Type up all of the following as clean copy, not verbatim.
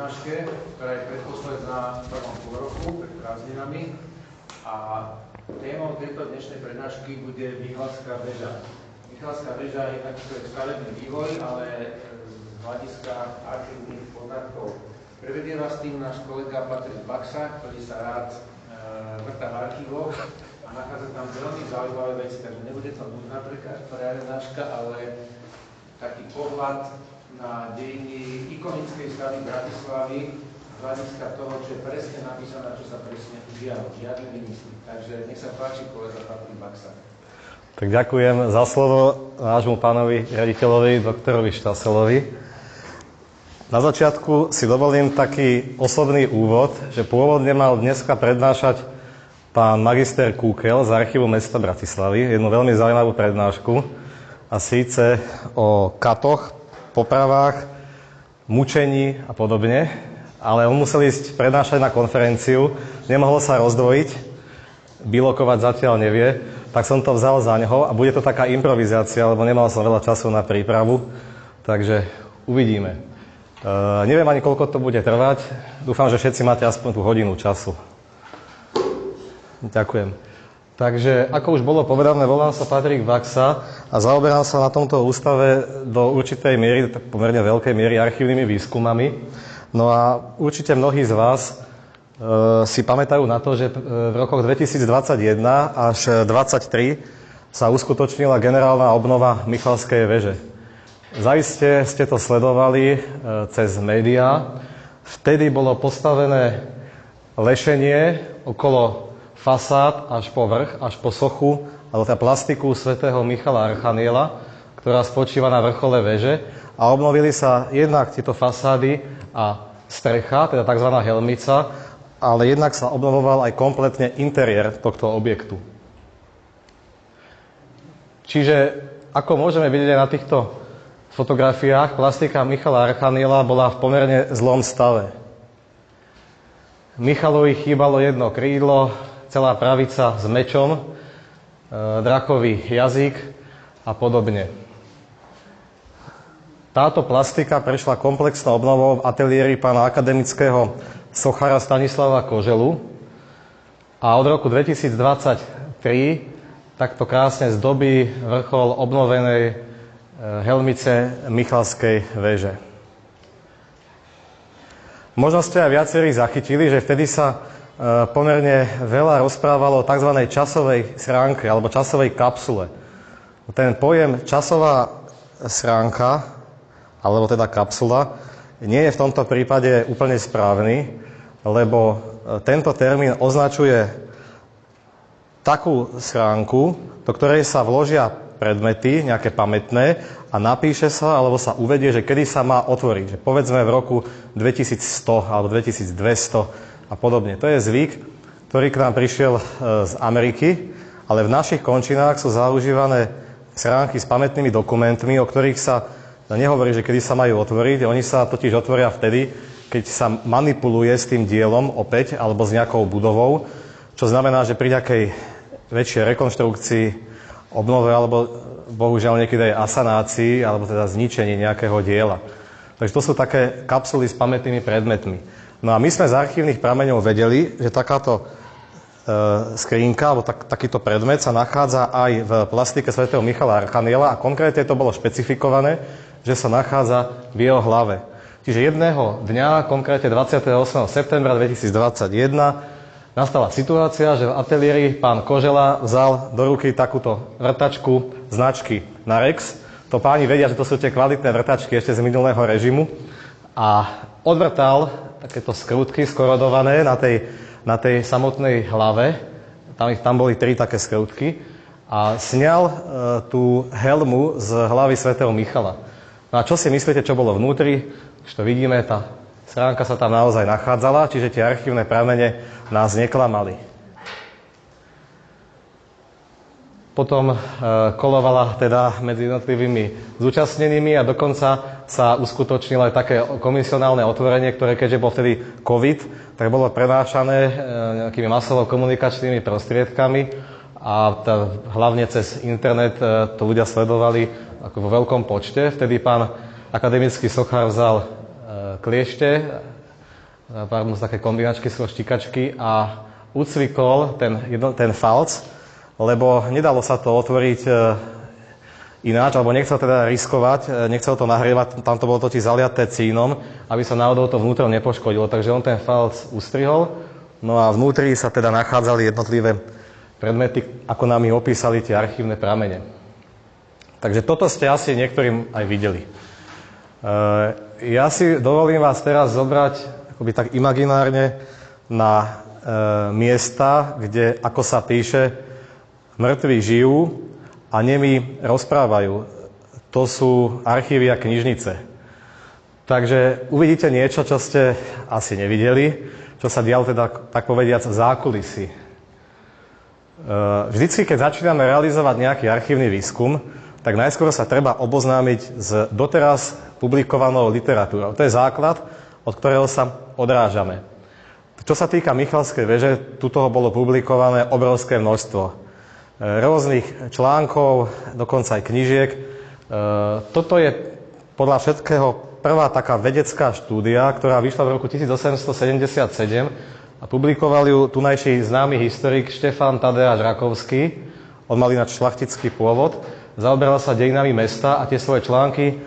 prednáške, ktorá je predposledná v prvom pôroku pred prázdninami. A témou tejto dnešnej prednášky bude Michalská väža. Michalská väža je taký stavebný vývoj, ale z hľadiska archívnych poznatkov. Prevedie vás tým náš kolega Patrik Baxa, ktorý sa rád vrtá v archívoch a nachádza tam veľmi zaujímavé veci, takže nebude to nudná prednáška, ale taký pohľad na dejiny ikonickej stavby Bratislavy z hľadiska toho, čo je presne napísané, čo sa presne udialo. Žiadne vymysly. Takže nech sa páči, kolega Patrik Baxa. Tak ďakujem za slovo nášmu pánovi riaditeľovi, doktorovi Štaselovi. Na začiatku si dovolím taký osobný úvod, že pôvodne mal dneska prednášať pán magister Kúkel z Archívu mesta Bratislavy, jednu veľmi zaujímavú prednášku, a síce o katoch, popravách, mučení a podobne, ale on musel ísť prednášať na konferenciu, nemohol sa rozdvojiť, bilokovať zatiaľ nevie, tak som to vzal za neho a bude to taká improvizácia, lebo nemal som veľa času na prípravu, takže uvidíme. Neviem ani, koľko to bude trvať. Dúfam, že všetci máte aspoň tú hodinu času. Ďakujem. Takže, ako už bolo povedané, volám sa Patrik Baxa a zaoberám sa na tomto ústave do určitej miery, pomerne veľkej miery, archívnymi výskumami. No a určite mnohí z vás si pamätajú na to, že v rokoch 2021 až 2023 sa uskutočnila generálna obnova Michalskej väže. Zaiste ste to sledovali cez médiá. Vtedy bolo postavené lešenie okolo fasád až po vrch, až po sochu, alebo tá plastiku svätého Michala Archaniela, ktorá spočíva na vrchole väže. A obnovili sa jednak tieto fasády a strecha, teda tzv. Helmica, ale jednak sa obnovoval aj kompletne interiér tohto objektu. Čiže, ako môžeme vidieť aj na týchto fotografiách, plastika Michala Archaniela bola v pomerne zlom stave. Michalovi chýbalo jedno krídlo, celá pravica s mečom, drakový jazyk a podobne. Táto plastika prešla komplexnou obnovou v ateliéri pána akademického sochára Stanislava Koželu a od roku 2023 takto krásne zdobí vrchol obnovenej helmice Michalskej väže. Možno ste aj viacerí zachytili, že vtedy sa pomerne veľa rozprávalo o tzv. Časovej schránke alebo časovej kapsule. Ten pojem časová schránka, alebo teda kapsula, nie je v tomto prípade úplne správny, lebo tento termín označuje takú schránku, do ktorej sa vložia predmety, nejaké pamätné, a napíše sa, alebo sa uvedie, že kedy sa má otvoriť. Že povedzme v roku 2100 alebo 2200 a podobne. To je zvyk, ktorý k nám prišiel z Ameriky, ale v našich končinách sú zaužívané schránky s pamätnými dokumentmi, o ktorých sa nehovorí, že kedy sa majú otvoriť. Oni sa totiž otvoria vtedy, keď sa manipuluje s tým dielom opäť alebo s nejakou budovou, čo znamená, že pri nejakej väčšej rekonštrukcii, obnove alebo bohužiaľ niekedy aj asanácii alebo teda zničení nejakého diela. Takže to sú také kapsuly s pamätnými predmetmi. No a my sme z archívnych prameňov vedeli, že takáto skrínka alebo takýto predmet sa nachádza aj v plastike svätého Michala Archaniela a konkrétne to bolo špecifikované, že sa nachádza v jeho hlave. Čiže jedného dňa, konkrétne 28. septembra 2021, nastala situácia, že v ateliéri pán Kožela vzal do ruky takúto vrtačku značky Narex. To páni vedia, že to sú tie kvalitné vrtačky ešte z minulého režimu. A odvrtal takéto skrutky skorodované na tej samotnej hlave. Tam boli 3 také skrutky. A sňal tú helmu z hlavy svätého Michala. No a čo si myslíte, čo bolo vnútri? Už to vidíme, tá schránka sa tam naozaj nachádzala, čiže tie archívne pramene nás neklamali. Potom kolovala teda medzi jednotlivými zúčastnenými a dokonca sa uskutočnilo aj také komisionálne otvorenie, ktoré keďže bol vtedy COVID, tak bolo prenášané nejakými masovo-komunikačnými prostriedkami a hlavne cez internet to ľudia sledovali ako vo veľkom počte. Vtedy pán akademický sochár vzal kliešte pardon, také kombinačky skôr štikačky a ucvikol ten falc, lebo nedalo sa to otvoriť ináč, alebo nechcel teda riskovať, nechcel to nahrievať, tam to bolo totiž zaliaté cínom, aby sa náhodou to vnútro nepoškodilo, takže on ten falc ustrihol, no a vnútri sa teda nachádzali jednotlivé predmety, ako nám ich opísali tie archívne pramene. Takže toto ste asi niektorým aj videli. Ja si dovolím vás teraz zobrať akoby tak imaginárne na miesta, kde, ako sa píše, mŕtvi žijú a nemi rozprávajú. To sú archívy a knižnice. Takže uvidíte niečo, čo ste asi nevideli, čo sa dialo teda, tak povediac, v zákulisí. Vždycky, keď začíname realizovať nejaký archívny výskum, tak najskôr sa treba oboznámiť s doteraz publikovanou literatúrou. To je základ, od ktorého sa odrážame. Čo sa týka Michalskej veže, tu toho bolo publikované obrovské množstvo rôznych článkov, dokonca aj knižiek. Toto je podľa všetkého prvá taká vedecká štúdia, ktorá vyšla v roku 1877 a publikoval ju tunajší známy historik Štefán Tadeáš Rakovský. On mal ináč šlachtický pôvod. Zaoberal sa dejinami mesta a tie svoje články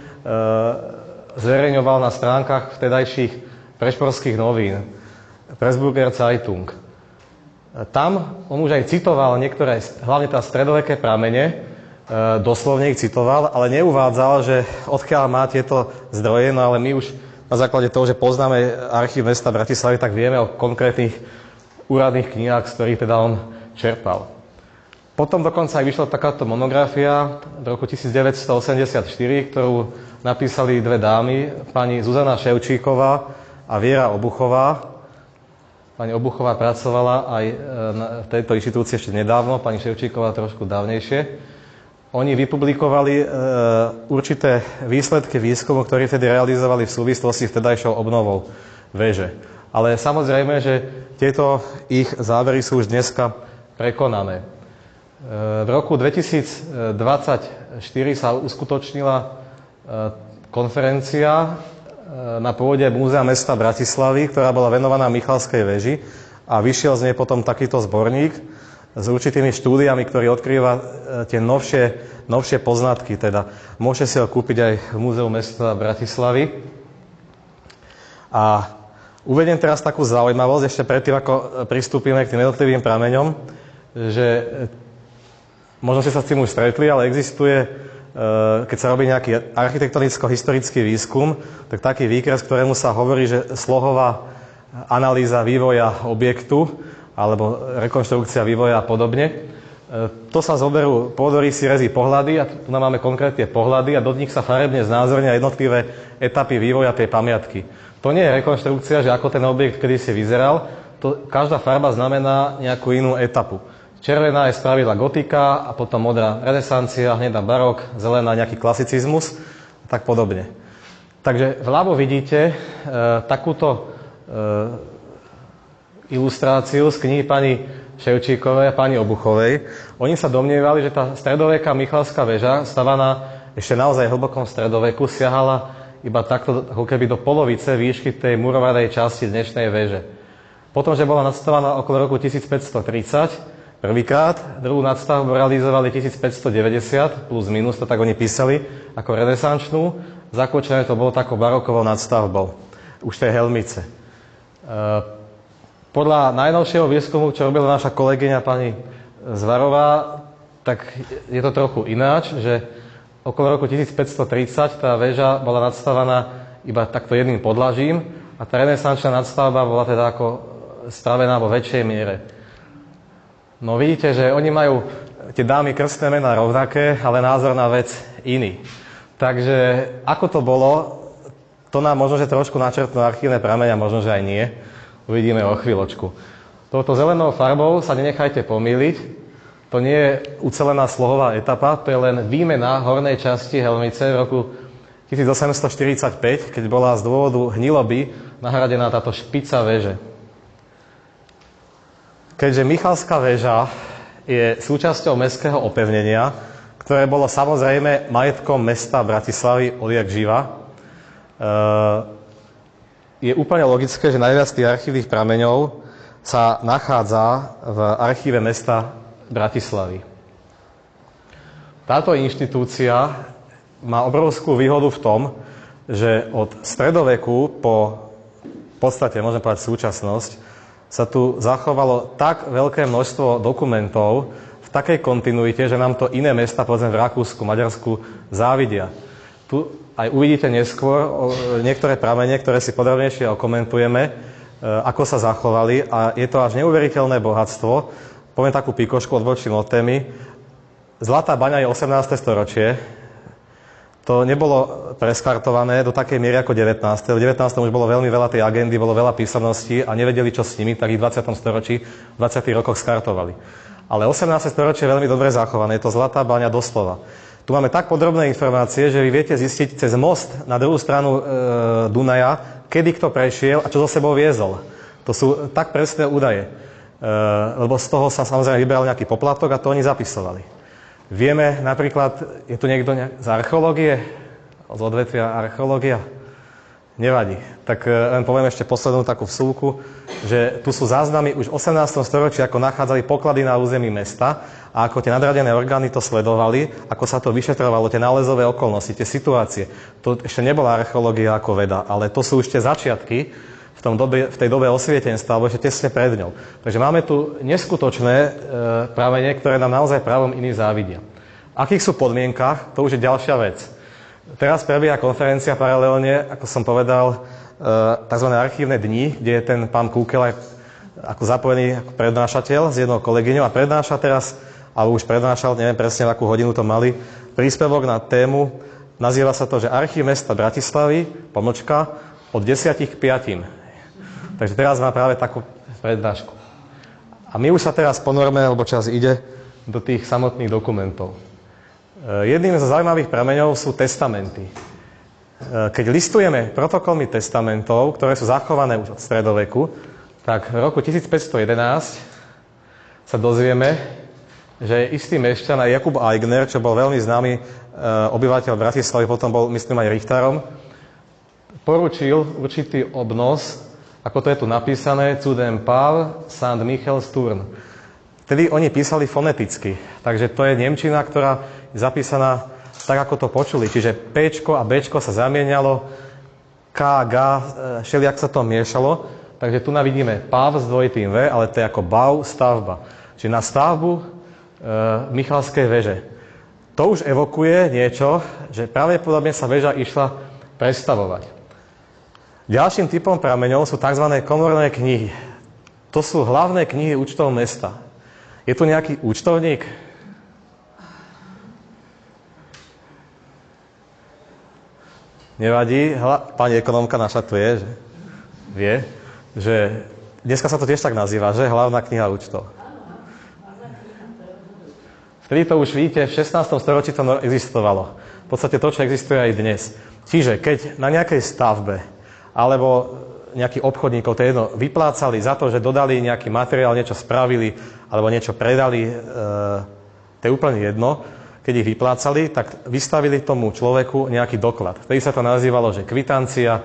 zverejňoval na stránkach vtedajších prešporských novín, Pressburger Zeitung. Tam on už aj citoval niektoré, hlavne tá stredoveké pramene, doslovne ich citoval, ale neuvádzal, že odkiaľ má tieto zdroje, no ale my už na základe toho, že poznáme archív mesta Bratislavy, tak vieme o konkrétnych úradných knihách, z ktorých teda on čerpal. Potom dokonca aj vyšla takáto monografia v roku 1984, ktorú napísali dve dámy, pani Zuzana Ševčíková a Viera Obuchová. Pani Obuchová pracovala aj v tejto inštitúcii ešte nedávno, pani Ševčíková trošku dávnejšie. Oni vypublikovali určité výsledky výskumu, ktoré vtedy realizovali v súvislosti s vtedajšou obnovou veže. Ale samozrejme, že tieto ich závery sú už dneska prekonané. V roku 2024 sa uskutočnila konferencia na pôde Múzea mesta Bratislavy, ktorá bola venovaná Michalskej veži a vyšiel z nej potom takýto zborník s určitými štúdiami, ktorý odkrýva tie novšie poznatky. Teda môžete si ho kúpiť aj v Múzeu mesta Bratislavy. A uvediem teraz takú zaujímavosť, ešte predtým, ako pristúpime k tým jednotlivým prameňom, že možno ste sa s tým už stretli, ale existuje, keď sa robí nejaký architektonicko-historický výskum, tak taký výkres, ktorému sa hovorí, že slohová analýza vývoja objektu alebo rekonštrukcia vývoja a podobne. To sa zoberú pôdorysy, rezy, pohľady a tu máme konkrétne pohľady a do nich sa farebne znázornia jednotlivé etapy vývoja tej pamiatky. To nie je rekonštrukcia, že ako ten objekt kedysi vyzeral, každá farba znamená nejakú inú etapu. Červená je spravidla gotika a potom modrá renesancia, hnedá barok, zelená nejaký klasicizmus a tak podobne. Takže vľavo vidíte takúto ilustráciu z knihy pani Ševčíkovej a pani Obuchovej. Oni sa domnievali, že tá stredoveká Michalská väža, stavaná ešte naozaj v hlbokom stredoveku, siahala iba takto ako keby do polovice výšky tej murovanej časti dnešnej väže. Potom, že bola nadstavaná okolo roku 1530, prvýkrát, druhú nadstavbu realizovali 1590, plus minus, to tak oni písali, ako renesančnú. Zakončené to bolo takou barokovou nadstavbou, už tej helmice. Podľa najnovšieho výskumu, čo robila naša kolegyňa pani Zvarová, tak je to trochu ináč, že okolo roku 1530 tá väža bola nadstavaná iba takto jedným podlažím a tá renesančná nadstavba bola teda ako stavená vo väčšej miere. No vidíte, že oni majú tie dámy krstné mená rovnaké, ale názor na vec iný. Takže ako to bolo, to nám možno, že trošku načrtnú archívne pramene, možno, že aj nie. Uvidíme o chvíľočku. Touto zelenou farbou sa nenechajte pomýliť. To nie je ucelená slohová etapa, to je len výmena hornej časti helmice v roku 1845, keď bola z dôvodu hniloby nahradená táto špica väže. Keďže Michalská väža je súčasťou mestského opevnenia, ktoré bolo samozrejme majetkom mesta Bratislavy odjak živa, je úplne logické, že najviac tých archívnych prameňov sa nachádza v archíve mesta Bratislavy. Táto inštitúcia má obrovskú výhodu v tom, že od stredoveku po v podstate, môžem povedať, súčasnosť, sa tu zachovalo tak veľké množstvo dokumentov v takej kontinuite, že nám to iné mesta, povedzme v Rakúsku, Maďarsku, závidia. Tu aj uvidíte neskôr niektoré pramene, ktoré si podrobnejšie okomentujeme, ako sa zachovali, a je to až neuveriteľné bohatstvo. Poviem takú pikošku, odbočím od témy. Zlatá baňa je 18. storočie. To nebolo preskartované do takej miery ako 19. V 19. už bolo veľmi veľa tej agendy, bolo veľa písomností a nevedeli, čo s nimi, tak ich v 20. storočí, v 20. rokoch skartovali. Ale 18. storočie je veľmi dobre zachované, je to Zlatá baňa doslova. Tu máme tak podrobné informácie, že vy viete zistiť cez most na druhú stranu Dunaja, kedy kto prešiel a čo so sebou viezol. To sú tak presné údaje, lebo z toho sa samozrejme vybral nejaký poplatok a to oni zapisovali. Vieme napríklad, je tu niekto z archeológie? Z odvetvia archeológia? Nevadí. Tak len poviem ešte poslednú takú vsúku, že tu sú záznamy už v 18. storočí, ako nachádzali poklady na území mesta a ako tie nadradené orgány to sledovali, ako sa to vyšetrovalo, tie nálezové okolnosti, tie situácie. To ešte nebola archeológia ako veda, ale to sú už tie začiatky v tej dobe osvietenstva, alebo ešte tesne pred ňou. Takže máme tu neskutočné pramene, ktoré nám naozaj právom iní závidia. V akých sú podmienkach, to už je ďalšia vec. Teraz prebieha konferencia paralelne, ako som povedal, tzv. Archívne dni, kde je ten pán Kúkel ako zapojený ako prednášateľ s jednou kolegyňou a prednáša teraz, alebo už prednášal, neviem presne, v akú hodinu to mali, príspevok na tému, nazýva sa to, že Archív mesta Bratislavy, od 10 k 5. Takže teraz má práve takú prednášku. A my už sa teraz ponorme, lebo čas ide, do tých samotných dokumentov. Jedným zo zaujímavých prameňov sú testamenty. Keď listujeme protokolmi testamentov, ktoré sú zachované už od stredoveku, tak v roku 1511 sa dozvieme, že istý mešťan Jakub Aigner, čo bol veľmi známy obyvateľ Bratislavy, potom bol, myslím, aj richtárom, poručil určitý obnos, ako to je tu napísané, zu dem Pav St. Michelsturm. Vtedy oni písali foneticky, takže to je nemčina, ktorá je zapísaná tak, ako to počuli. Čiže Pčko a Bčko sa zamienialo, K, G, všelijak sa to miešalo. Takže tu vidíme Pav s dvojitým V, ale to je ako Bau, stavba. Čiže na stavbu Michalskej veže. To už evokuje niečo, že pravdepodobne sa väža išla prestavovať. Ďalším typom prameňov sú tzv. Komorné knihy. To sú hlavné knihy účtov mesta. Je tu nejaký účtovník? Nevadí. Pani ekonomka naša tu je, že vie, že dneska sa to tiež tak nazýva, že hlavná kniha účtov. Vtedy to už vidíte, v 16. storočí to existovalo. V podstate to, čo existuje aj dnes. Čiže keď na nejakej stavbe alebo nejakí obchodníkov, to je jedno, vyplácali za to, že dodali nejaký materiál, niečo spravili, alebo niečo predali, to je úplne jedno. Keď ich vyplácali, tak vystavili tomu človeku nejaký doklad. Vtedy sa to nazývalo, že kvitancia,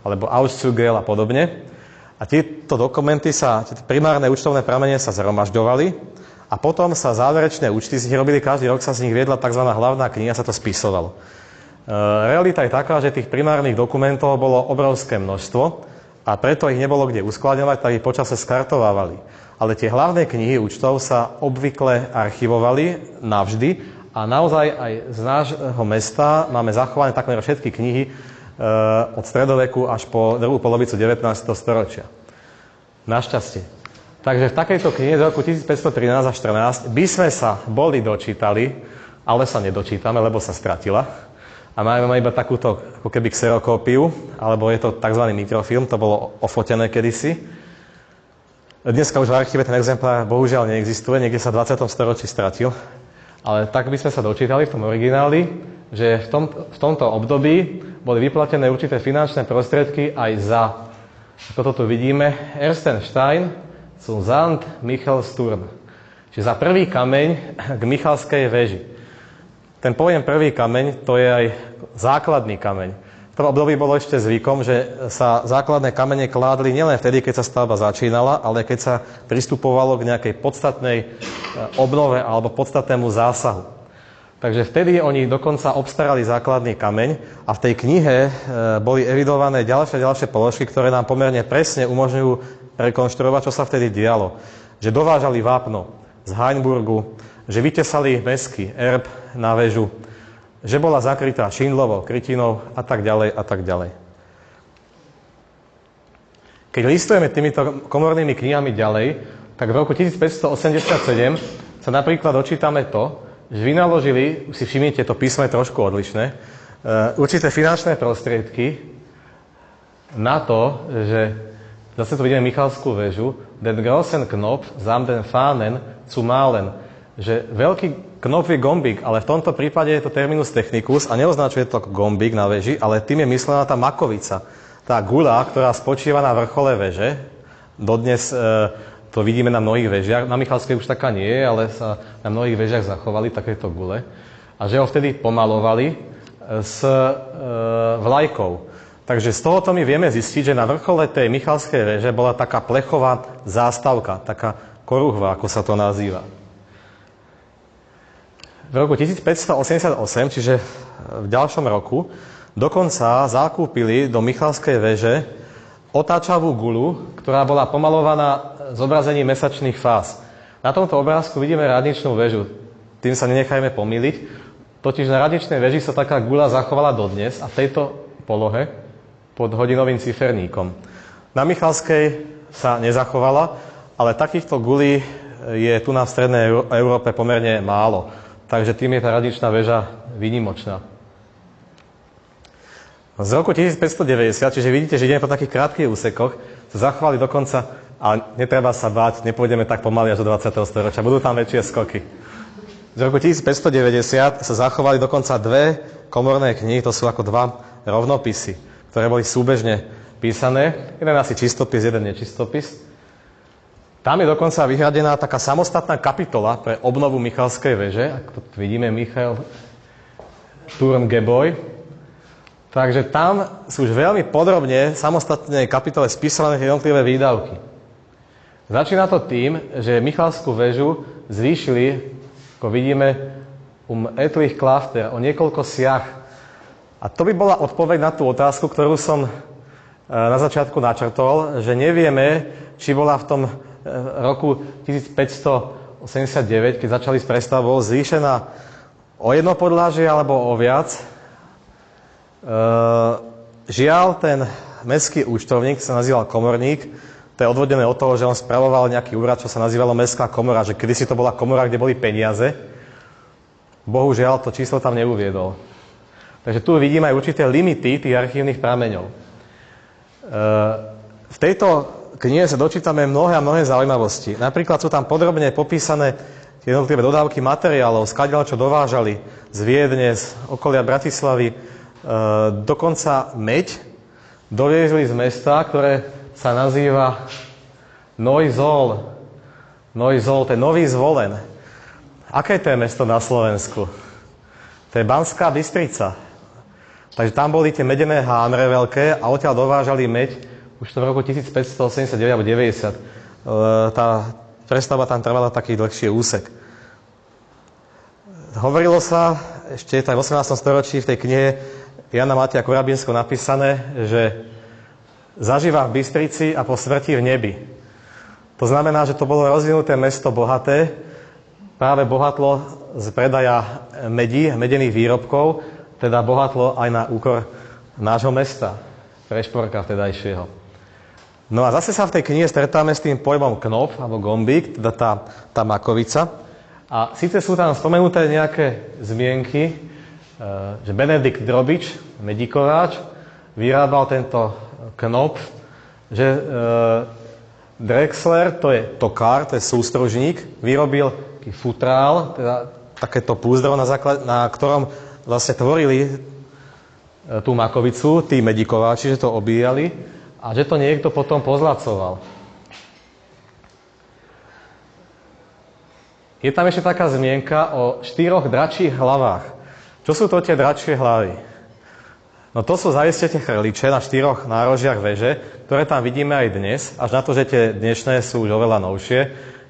alebo Auszügel a podobne. A tieto dokumenty tie primárne účtovné pramene sa zhromažďovali a potom sa záverečné účty z nich robili, každý rok sa z nich viedla tzv. Hlavná kniha, sa to spisovalo. Realita je taká, že tých primárnych dokumentov bolo obrovské množstvo a preto ich nebolo kde uskladňovať, tak ich počase skartovávali. Ale tie hlavné knihy účtov sa obvykle archivovali navždy a naozaj aj z nášho mesta máme zachované takmer všetky knihy od stredoveku až po druhú polovicu 19. storočia. Našťastie. Takže v takejto knihe z roku 1513 a 14 by sme sa boli dočítali, ale sa nedočítame, lebo sa stratila. A máme iba takúto ako keby xerokópiu, alebo je to tzv. Mikrofilm, to bolo ofotené kedysi. Dneska už v archíve ten exemplár bohužiaľ neexistuje, niekde sa v 20. storočí stratil. Ale tak by sme sa dočítali v tom origináli, že v tomto období boli vyplatené určité finančné prostriedky aj za, ako to tu vidíme, Ersten Stein zum St. Michelsturm. Čiže za prvý kameň k Michalskej veži. Ten pojem prvý kameň, to je aj základný kameň. V V tom období bolo ešte zvykom, že sa základné kamene kládli nielen vtedy, keď sa stavba začínala, ale keď sa pristupovalo k nejakej podstatnej obnove alebo podstatnému zásahu. Takže vtedy oni dokonca obstarali základný kameň a v tej knihe boli evidované ďalšie položky, ktoré nám pomerne presne umožňujú rekonštruovať, čo sa vtedy dialo. Že dovážali vápno z Hainburgu, že vytesali mestský erb na väžu, že bola zakrytá šindlovou krytinou a tak ďalej a tak ďalej. Keď listujeme týmito komornými knihami ďalej, tak v roku 1587 sa napríklad dočítame to, že vynaložili, si všimnite, to písmo je trošku odlišné, určité finančné prostriedky na to, že zase tu vidíme Michalskú väžu, den großen Knopf samt den Fahnen zu malen, že veľký knop je gombík, ale v tomto prípade je to terminus technicus a neoznačuje to gombík na väži, ale tým je myslená tá makovica. Tá guľa, ktorá spočíva na vrchole väže. Dodnes to vidíme na mnohých väžiach. Na Michalskej už taká nie je, ale sa na mnohých väžiach zachovali takéto gule. A že ho vtedy pomalovali s vlajkou. Takže z tohoto my vieme zistiť, že na vrchole tej Michalskej väže bola taká plechová zástavka, taká koruhva, ako sa to nazýva. V roku 1588, čiže v ďalšom roku, dokonca zakúpili do Michalskej väže otáčavú guľu, ktorá bola pomalovaná zobrazením mesačných fáz. Na tomto obrázku vidíme radničnú väžu. Tým sa nenechajme pomýliť. Totiž na radničnej väži sa taká guľa zachovala dodnes a v tejto polohe pod hodinovým ciferníkom. Na Michalskej sa nezachovala, ale takýchto guľí je tu na strednej Európe pomerne málo. Takže tým je tá radničná väža výnimočná. Z roku 1590, čiže vidíte, že ideme po takých krátkych úsekoch, sa zachovali dokonca, ale netreba sa báť, nepôjdeme tak pomaly až do 20. storočia, budú tam väčšie skoky. Z roku 1590 sa zachovali dokonca dve komorné knihy, to sú ako dva rovnopisy, ktoré boli súbežne písané, jeden asi čistopis, jeden nečistopis. Tam je dokonca vyhradená taká samostatná kapitola pre obnovu Michalskej väže. Ako to vidíme, Michal Turmgebäude. Takže tam sú už veľmi podrobne samostatné kapitole spísané jednotlivé výdavky. Začína to tým, že Michalskú väžu zvýšili, ako vidíme, etlich Klafter, o niekoľko siach. A to by bola odpoveď na tú otázku, ktorú som na začiatku načrtol, že nevieme, či bola v tom roku 1589, keď začali s prestavbou, zvýšená o jedno podlažie alebo o viac. Žiaľ, ten mestský účtovník sa nazýval komorník. To je odvodené od toho, že on spravoval nejaký úrad, čo sa nazývalo mestská komora, že kedysi to bola komora, kde boli peniaze. Bohužiaľ, to číslo tam neuviedol. Takže tu vidíme aj určité limity tých archívnych prameňov. V tejto knihe sa dočítame mnohé zaujímavosti. Napríklad sú tam podrobne popísané jednotlivé dodávky materiálov, skadiaľ čo dovážali z Viedne, z okolia Bratislavy, dokonca meď doviezli z mesta, ktoré sa nazýva Neuzol. Neuzol, to je Nový Zvolen. Aké to je mesto na Slovensku? To je Banská Bystrica. Takže tam boli tie medené hámre veľké a odtiaľ dovážali meď už to v roku 1589 alebo 90. Tá prestavba tam trvala taký dlhší úsek. Hovorilo sa, ešte aj v 18. storočí v tej knihe Jana Mateja Korabinského napísané, že zažíva v Bystrici a po smrti v nebi. To znamená, že to bolo rozvinuté mesto bohaté, práve bohatlo z predaja medí, medených výrobkov, teda bohatlo aj na úkor nášho mesta, Prešporka vtedajšieho. No a zase sa v tej knihe stretáme s tým pojmom knop, alebo gombík, teda tá makovica. A síce sú tam spomenuté nejaké zmienky, že Benedikt Drobič, medikováč, vyrábal tento knop, že Drexler, to je tokár, to je sústružník, vyrobil taký futrál, teda takéto púzdro, na ktorom vlastne tvorili tú makovicu, tí medikováči, že to obíjali, a že to niekto potom pozlacoval. Je tam ešte taká zmienka o 4 dračích hlavách. Čo sú to tie dračie hlavy? No to sú zaiste tie chrliče na 4 nárožiach veže, ktoré tam vidíme aj dnes, až na to, že tie dnešné sú už oveľa novšie.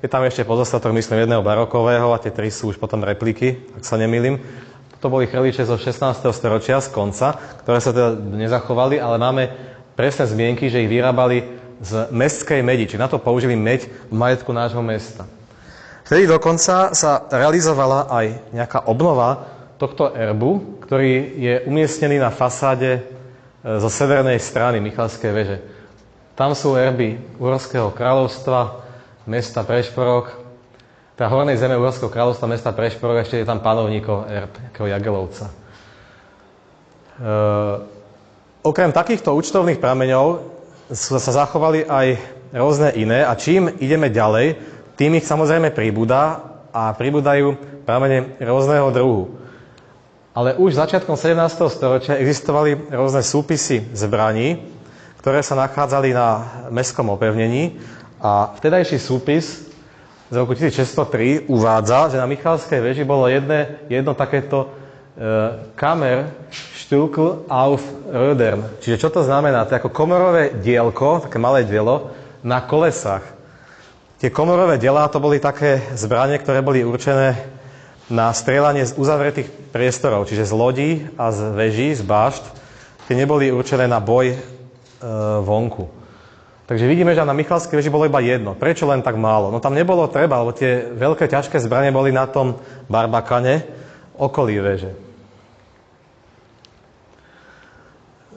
Je tam ešte pozostatok, myslím, jedného barokového a tie 3 sú už potom repliky, ak sa nemýlim. To boli chrliče zo 16. storočia z konca, ktoré sa teda nezachovali, ale máme presné zmienky, že ich vyrábali z mestskej medi, či na to použili meď v majetku nášho mesta. Vtedy dokonca sa realizovala aj nejaká obnova tohto erbu, ktorý je umiestnený na fasáde zo severnej strany Michalskej veže. Tam sú erby Uhorského kráľovstva, mesta Prešporok, teda hornej zeme Uhorského kráľovstva, mesta Prešporok, a ešte je tam panovníkov erb, nejakého Jagelovca. Okrem takýchto účtovných prameňov sa zachovali aj rôzne iné a čím ideme ďalej, tým ich samozrejme pribúda a pribúdajú pramene rôzneho druhu. Ale už začiatkom 17. storočia existovali rôzne súpisy zbraní, ktoré sa nachádzali na mestskom opevnení a vtedajší súpis z roku 1603 uvádza, že na Michalskej veži bolo jedno takéto Kamer Stückl auf Rödern. Čiže čo to znamená? To je ako komorové dielko, také malé dielo na kolesách. Tie komorové dielá to boli také zbranie, ktoré boli určené na strieľanie z uzavretých priestorov, čiže z lodí a z veží, z bášt. Tie neboli určené na boj vonku. Takže vidíme, že na Michalskej veži bolo iba jedno. Prečo len tak málo? No tam nebolo treba, lebo tie veľké ťažké zbranie boli na tom barbakane okolí veže.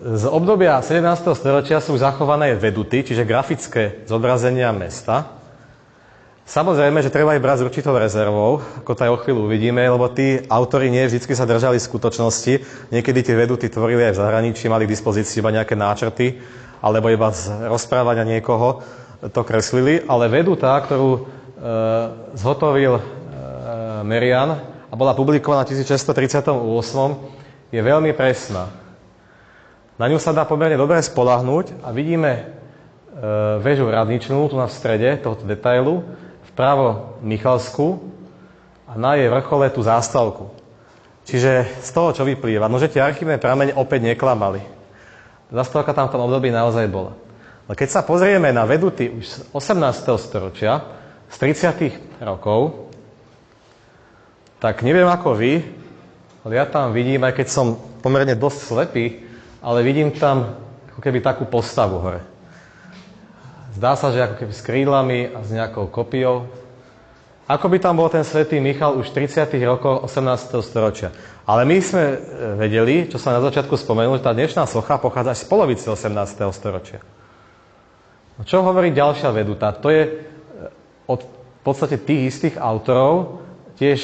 Z obdobia 17. storočia sú zachované veduty, čiže grafické zobrazenia mesta. Samozrejme, že treba ich brať s určitou rezervou, ako to aj o chvíľu uvidíme, lebo tí autori nie vždy sa držali skutočnosti. Niekedy tie veduty tvorili aj v zahraničí, mali k dispozícii iba nejaké náčrty, alebo iba z rozprávania niekoho to kreslili. Ale veduta, ktorú zhotovil Merian a bola publikovaná v 1638, je veľmi presná. Na ňu sa dá pomerne dobre spoľahnúť a vidíme väžu radničnú tu na strede tohto detailu, vpravo Michalskú a na jej vrchole tú zástavku. Čiže z toho, čo vyplýva, no že tie archívne pramene opäť neklamali. Zástavka tam v tom období naozaj bola. No keď sa pozrieme na veduty už z 18. storočia, z 30. rokov, tak neviem ako vy, ale ja tam vidím, aj keď som pomerne dosť slepý, ale vidím tam ako keby takú postavu hore. Zdá sa, že ako keby s krídlami a s nejakou kopiou. Ako by tam bol ten svätý Michal už v 30. rokoch 18. storočia. Ale my sme vedeli, čo sa na začiatku spomenul, že tá dnešná socha pochádza až z polovice 18. storočia. No čo hovorí ďalšia veduta? To je od v podstate tých istých autorov, tiež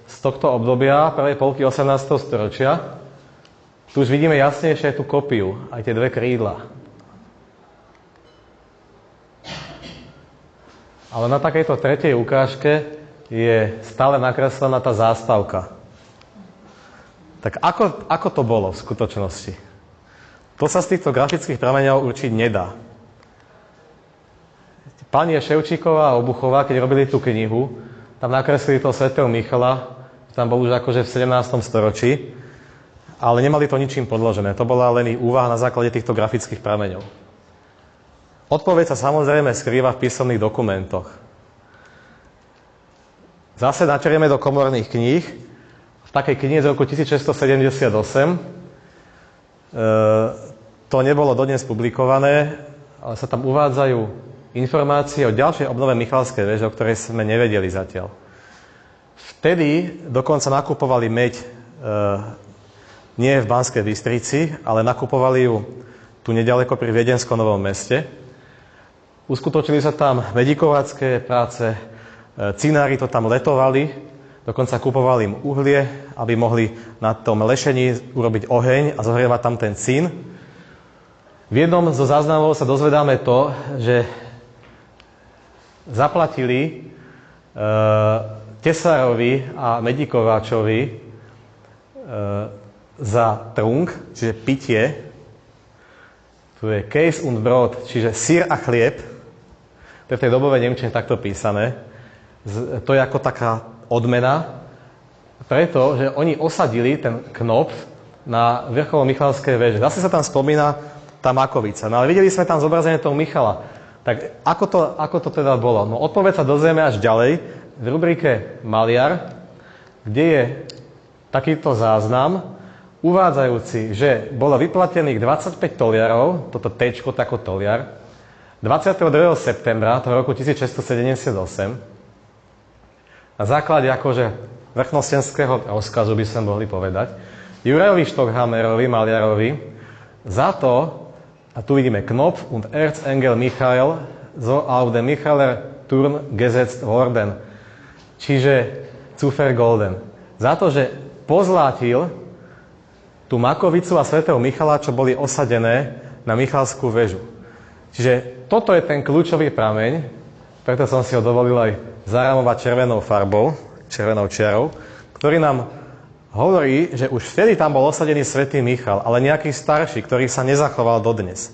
z tohto obdobia, prvej polky 18. storočia. Tu už vidíme jasnejšie tú kopiu, aj tie dve krídla. Ale na takejto tretej ukážke je stále nakreslená tá zástavka. Tak ako to bolo v skutočnosti? To sa z týchto grafických prameňov určiť nedá. Pani Ševčíková a Obuchová, keď robili tú knihu, tam nakreslili toho svätého Michala, tam bol už akože v 17. storočí, ale nemali to ničím podložené. To bola len ich úvaha na základe týchto grafických prameňov. Odpoveď sa samozrejme skrýva v písomných dokumentoch. Zase načerieme do komorných kníh. V takej knihe z roku 1678 to nebolo dodnes publikované, ale sa tam uvádzajú informácie o ďalšej obnove Michalskej veže, o ktorej sme nevedeli zatiaľ. Vtedy dokonca nakupovali meď nie v Banskej Bystrici, ale nakupovali ju tu neďaleko pri Viedenskom Novom Meste. Uskutočnili sa tam medikovacké práce, cinári to tam letovali, dokonca kupovali im uhlie, aby mohli na tom lešení urobiť oheň a zohrievať tam ten cín. V jednom zo záznamov sa dozvedáme to, že zaplatili tesárovi a medikováčovi za trunk, čiže pitie. Tu je Käse und Brot, čiže syr a chlieb. To je v tej dobovej nemčine takto písané. To je ako taká odmena, pretože oni osadili ten knopf na vrcholu Michalskej veže. Zase sa tam spomína tá Makovica. No ale videli sme tam zobrazenie toho Michala. Tak ako to teda bolo? No odpoveď sa dozvieme až ďalej v rubrike Maliar, kde je takýto záznam, uvádzajúci, že bolo vyplatených 25 toliarov, toto T-čko, tako toliar, 22. septembra toho roku 1678 na základe akože vrchnostenského rozkazu by sme mohli povedať, Jurajovi Stockhammerovi, Maliarovi, za to, a tu vidíme Knopf und Erzengel Michael so auf dem Michaeler Turm gesetzt worden, čiže Zufer Golden. Za to, že pozlátil tú Makovicu a svätého Michala, čo boli osadené na Michalskú väžu. Čiže toto je ten kľúčový prameň, preto som si ho dovolil aj zaramovať červenou farbou, červenou čiarou, ktorý nám hovorí, že už vtedy tam bol osadený svätý Michal, ale nejaký starší, ktorý sa nezachoval dodnes.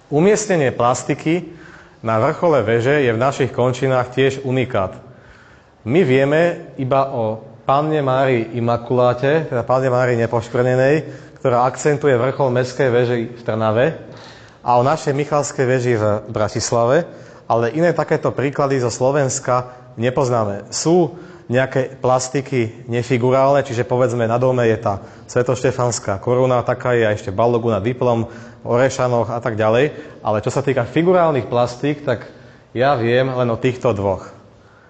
Umiestnenie plastiky na vrchole veže je v našich končinách tiež unikát. My vieme iba o Panne Márii Imakuláte, teda Panne Márii Nepoškvrnenej, ktorá akcentuje vrchol mestskej veže v Trnave, a o našej Michalskej veži v Bratislave, ale iné takéto príklady zo Slovenska nepoznáme. Sú nejaké plastiky nefigurálne, čiže povedzme na dome je tá svetoštefanská koruna, taká je aj ešte balogu na diplom, v Orešanoch a tak ďalej, ale čo sa týka figurálnych plastík, tak ja viem len o týchto dvoch.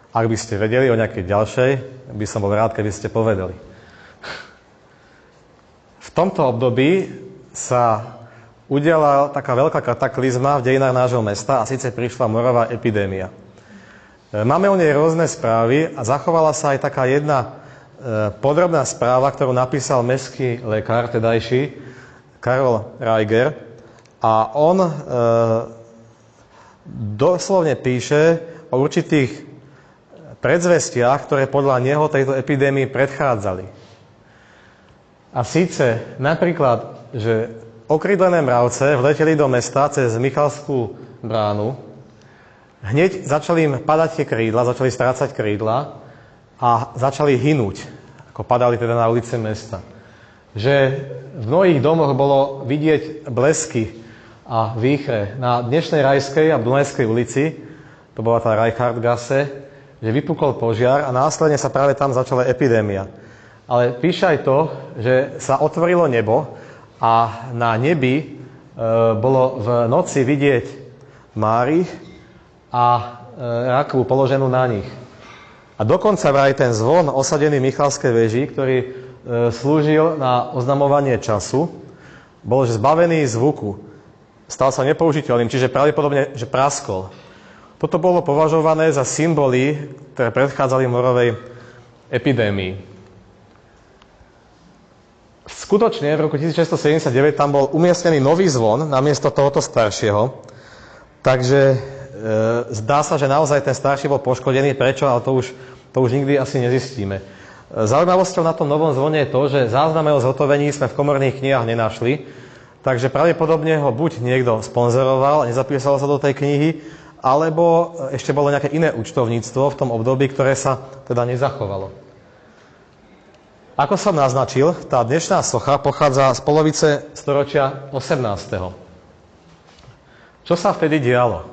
Ak by ste vedeli o nejakej ďalšej, by som bol rád, keby ste povedali. V tomto období sa udiala taká veľká kataklizma v dejinách nášho mesta a síce prišla morová epidémia. Máme o nej rôzne správy a zachovala sa aj taká jedna podrobná správa, ktorú napísal mestský lekár tedajší, Karol Reiger, a on doslovne píše o určitých predzvestiach, ktoré podľa neho tejto epidémii predchádzali. A síce napríklad, že okrídlené mravce vleteli do mesta cez Michalskú bránu, hneď začali im padať tie krídla, začali strácať krídla a začali hynúť, ako padali teda na ulice mesta. Že v mnohých domoch bolo vidieť blesky a výchre. Na dnešnej Rajskej a Dunajskej ulici, to bola tá Reichartgasse, že vypukol požiar a následne sa práve tam začala epidémia. Ale píše aj to, že sa otvorilo nebo a na nebi bolo v noci vidieť Mári a rakvu položenú na nich. A dokonca vraj ten zvon osadený v Michalskej veži, ktorý slúžil na oznamovanie času, bol že zbavený zvuku. Stal sa nepoužiteľným, čiže pravdepodobne, že praskol. Toto bolo považované za symboly, ktoré predchádzali morovej epidémii. Skutočne v roku 1679 tam bol umiestnený nový zvon namiesto tohoto staršieho, takže zdá sa, že naozaj ten starší bol poškodený. Prečo? Ale to už nikdy asi nezistíme. Zaujímavosťou na tom novom zvone je to, že záznamy o zhotovení sme v komorných knihách nenašli, takže pravdepodobne ho buď niekto sponzoroval a nezapísal sa do tej knihy, alebo ešte bolo nejaké iné účtovníctvo v tom období, ktoré sa teda nezachovalo. Ako som naznačil, tá dnešná socha pochádza z polovice storočia 18. Čo sa vtedy dialo?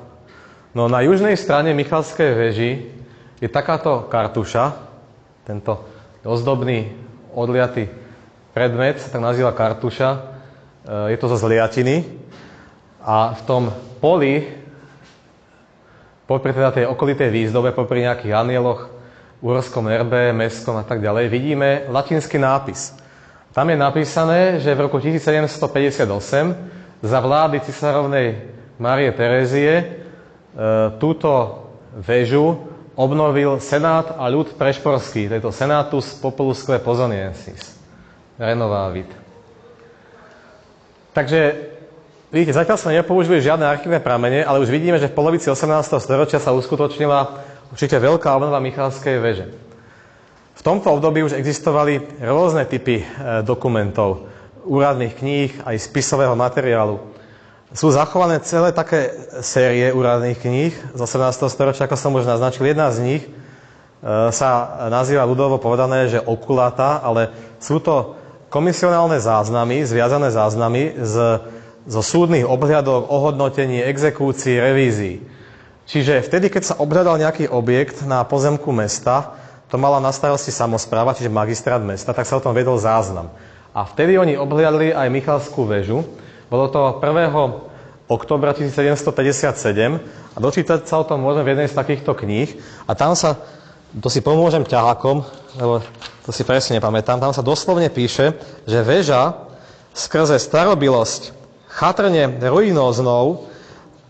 No na južnej strane Michalskej veži je takáto kartuša, tento ozdobný odliatý predmet sa tak nazýva kartuša, je to zo zliatiny a v tom poli, popri teda tej okolitej výzdobe, popri nejakých anieloch, uhorskom erbe, mestskom a tak ďalej, vidíme latinský nápis. Tam je napísané, že v roku 1758 za vlády cisárovnej Márie Terézie túto väžu obnovil senát a ľud prešporský, tento Senatus Populusque Pozoniensis, renovavit. Takže, vidíte, zatiaľ sme nepoužili žiadne archívne pramene, ale už vidíme, že v polovici 18. storočia sa uskutočnila určite veľká obnova Michalskej veže. V tomto období už existovali rôzne typy dokumentov, úradných kníh, aj spisového materiálu. Sú zachované celé také série úradných kníh z 18. storočia, ako som už naznačil. Jedna z nich sa nazýva ľudovo povedané, že okuláta, ale sú to komisionálne záznamy, zviazané záznamy zo súdnych obhliadok, ohodnotení, exekúcií, revízií. Čiže vtedy, keď sa obhľadal nejaký objekt na pozemku mesta, to mala na starosti samospráva, čiže magistrát mesta, tak sa o tom vedol záznam. A vtedy oni obhliadli aj Michalskú väžu. Bolo to 1. októbra 1757 a dočítať sa o tom môžem v jednej z takýchto kníh. A tam sa, to si pomôžem ťahákom, lebo to si presne nepamätám, tam sa doslovne píše, že väža skrze starobilosť chatrne ruinóznou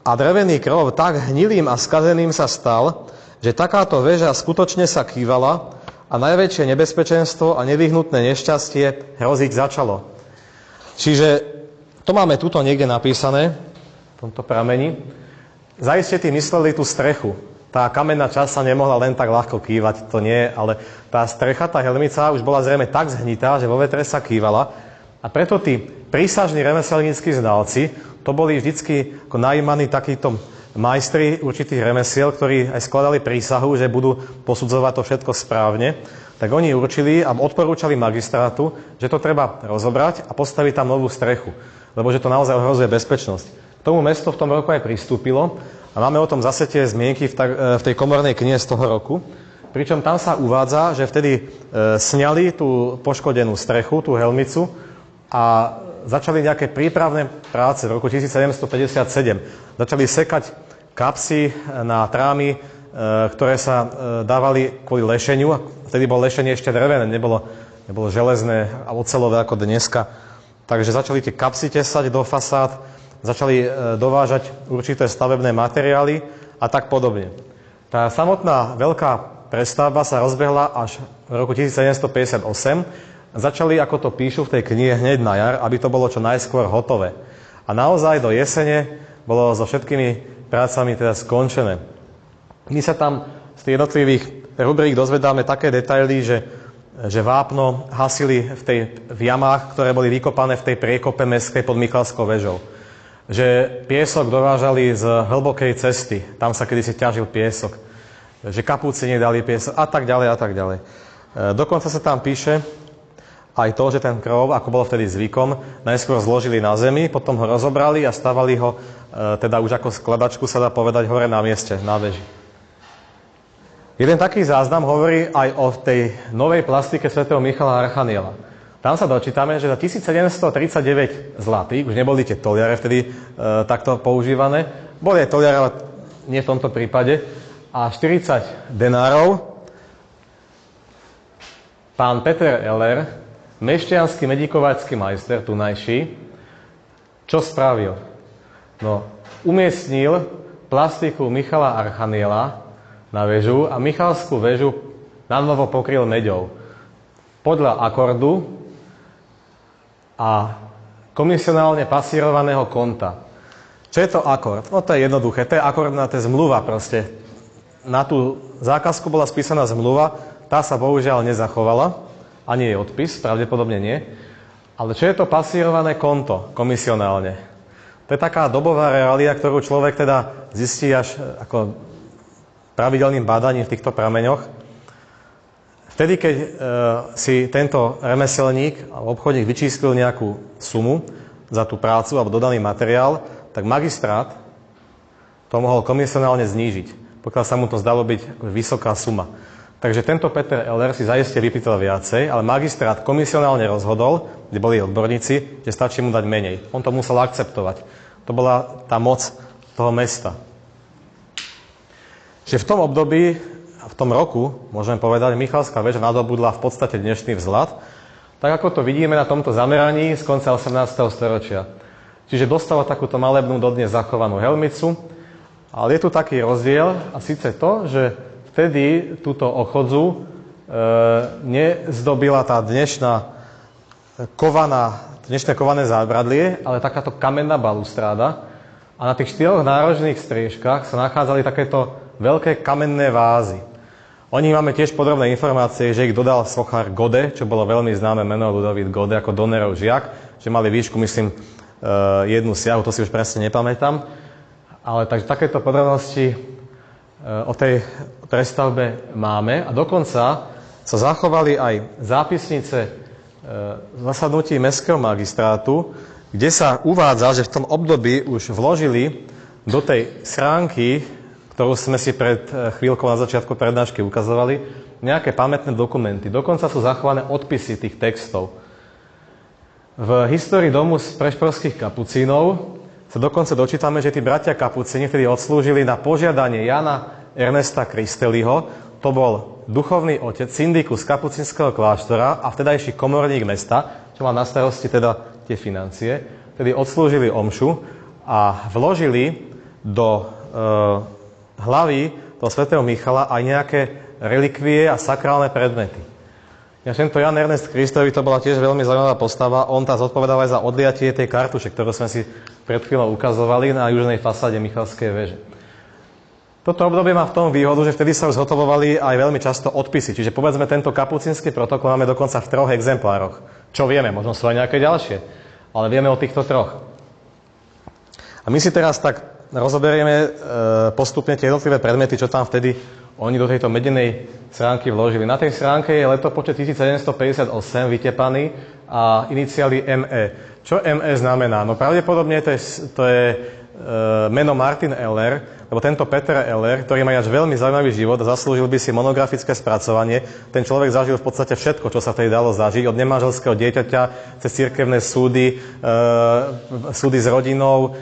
a drevený krov tak hnilým a skazeným sa stal, že takáto väža skutočne sa kývala a najväčšie nebezpečenstvo a nevyhnutné nešťastie hroziť začalo. Čiže to máme tuto niekde napísané, v tomto prameni. Zaiste tým mysleli tú strechu. Tá kamenná časť sa nemohla len tak ľahko kývať, to nie, ale tá strecha, tá helmica už bola zrejme tak zhnitá, že vo vetre sa kývala. A preto tí prísažní remeselníckí znalci, to boli vždycky ako najímaní takíto majstri určitých remesiel, ktorí aj skladali prísahu, že budú posudzovať to všetko správne, tak oni určili a odporúčali magistrátu, že to treba rozobrať a postaviť tam novú strechu, lebo že to naozaj ohrozuje bezpečnosť. K tomu mesto v tom roku aj pristúpilo a máme o tom zase tie zmienky v tej komornej knihe z toho roku, pričom tam sa uvádza, že vtedy sňali tú poškodenú strechu, tú helmicu a začali nejaké prípravné práce v roku 1757. Začali sekať kapsy na trámy, ktoré sa dávali kvôli lešeniu. Vtedy bolo lešenie ešte drevené, nebolo železné a oceľové ako dneska. Takže začali tie kapsy tesať do fasád, začali dovážať určité stavebné materiály a tak podobne. Tá samotná veľká prestavba sa rozbehla až v roku 1758. Začali, ako to píšu v tej knihe, hneď na jar, aby to bolo čo najskôr hotové. A naozaj do jesene bolo so všetkými prácami teda skončené. My sa tam z tých jednotlivých rubrík dozvedáme také detaily, že vápno hasili v jamách, ktoré boli vykopané v tej priekope mestskej pod Michalskou väžou. Že piesok dovážali z hlbokej cesty, tam sa kedysi ťažil piesok. Že kapúci nedali piesok a tak ďalej a tak ďalej. Dokonca sa tam píše aj to, že ten krov, ako bolo vtedy zvykom, najskôr zložili na zemi, potom ho rozobrali a stavali ho, teda už ako skladačku sa dá povedať, hore na mieste, na veži. Jeden taký záznam hovorí aj o tej novej plastike svätého Michala Archaniela. Tam sa dočítame, že za 1739 zlatých, už neboli tie toliare vtedy takto používané, boli aj toliare, ale nie v tomto prípade, a 40 denárov pán Peter Eller, mešťanský medikovačský majster, tunajší, čo spravil? No, umiestnil plastiku Michala Archaniela na väžu a Michalskú väžu nanovo pokryl meďou. Podľa akordu a komisionálne pasírovaného konta. Čo je to akord? No to je jednoduché, to je akordná, to je zmluva proste. Na tú zákazku bola spísaná zmluva, tá sa bohužiaľ nezachovala, ani jej odpis, pravdepodobne nie. Ale čo je to pasírované konto komisionálne? To je taká dobová reália, ktorú človek teda zistí až ako pravidelným bádaním v týchto prameňoch. Vtedy, keď si tento remeselník alebo obchodník vyčíslil nejakú sumu za tú prácu alebo dodaný materiál, tak magistrát to mohol komisionálne znížiť, pokiaľ sa mu to zdalo byť vysoká suma. Takže tento Peter Eller si zaiste vypýtal viacej, ale magistrát komisionálne rozhodol, kde boli odborníci, že stačí mu dať menej. On to musel akceptovať. To bola tá moc toho mesta. Že v tom období, v tom roku, môžeme povedať, Michalská väža nadobudla v podstate dnešný vzhľad, tak ako to vidíme na tomto zameraní z konca 18. storočia. Čiže dostala takúto malebnú dodnes zachovanú helmicu, ale je tu taký rozdiel, a síce to, že vtedy túto ochodzu nezdobila tá dnešné kované zábradlie, ale takáto kamenná balustráda. A na tých 4 nárožných striežkach sa nachádzali takéto veľké kamenné vázy. O nich máme tiež podrobné informácie, že ich dodal sochár Gode, čo bolo veľmi známe meno Ludovít Gode, ako Donnerov žiak, že mali výšku, myslím, jednu siahu, to si už presne nepamätám. Ale takže takéto podrobnosti o tej prestavbe máme a dokonca sa zachovali aj zápisnice zasadnutí Mestského magistrátu, kde sa uvádza, že v tom období už vložili do tej schránky, ktorú sme si pred chvíľkou na začiatku prednášky ukazovali, nejaké pamätné dokumenty. Dokonca sú zachované odpisy tých textov. V histórii domu z prešporských kapucínov sa dokonca dočítame, že tí bratia kapucíni vtedy odslúžili na požiadanie Jana Ernesta Kristeliho. To bol duchovný otec, syndikus kapucínskeho kláštora a vtedajší komorník mesta, čo mal na starosti teda tie financie. Tedy odslúžili omšu a vložili do hlavy toho svätého Michala aj nejaké relikvie a sakrálne predmety. Tento Jan Ernest Kristovi to bola tiež veľmi zaujímavá postava. On tá zodpovedal aj za odliatie tej kartuše, ktorú sme si pred chvíľou ukazovali na južnej fasáde Michalskej veže. Toto obdobie má v tom výhodu, že vtedy sa už zhotovovali aj veľmi často odpisy. Čiže povedzme, tento kapucínsky protokol máme dokonca v 3 exemplároch. Čo vieme? Možno sú aj nejaké ďalšie. Ale vieme o týchto 3. A my si teraz tak rozoberieme postupne tie jednotlivé predmety, čo tam vtedy oni do tejto medenej schránky vložili. Na tej schránke je letopočet 1758 vytepaný a iniciály ME. Čo ME znamená? No pravdepodobne to je meno Martin Eller, lebo tento Peter Eller, ktorý má až veľmi zaujímavý život, zaslúžil by si monografické spracovanie. Ten človek zažil v podstate všetko, čo sa vtedy dalo zažiť, od nemanželského dieťaťa cez cirkevné súdy, súdy s rodinou,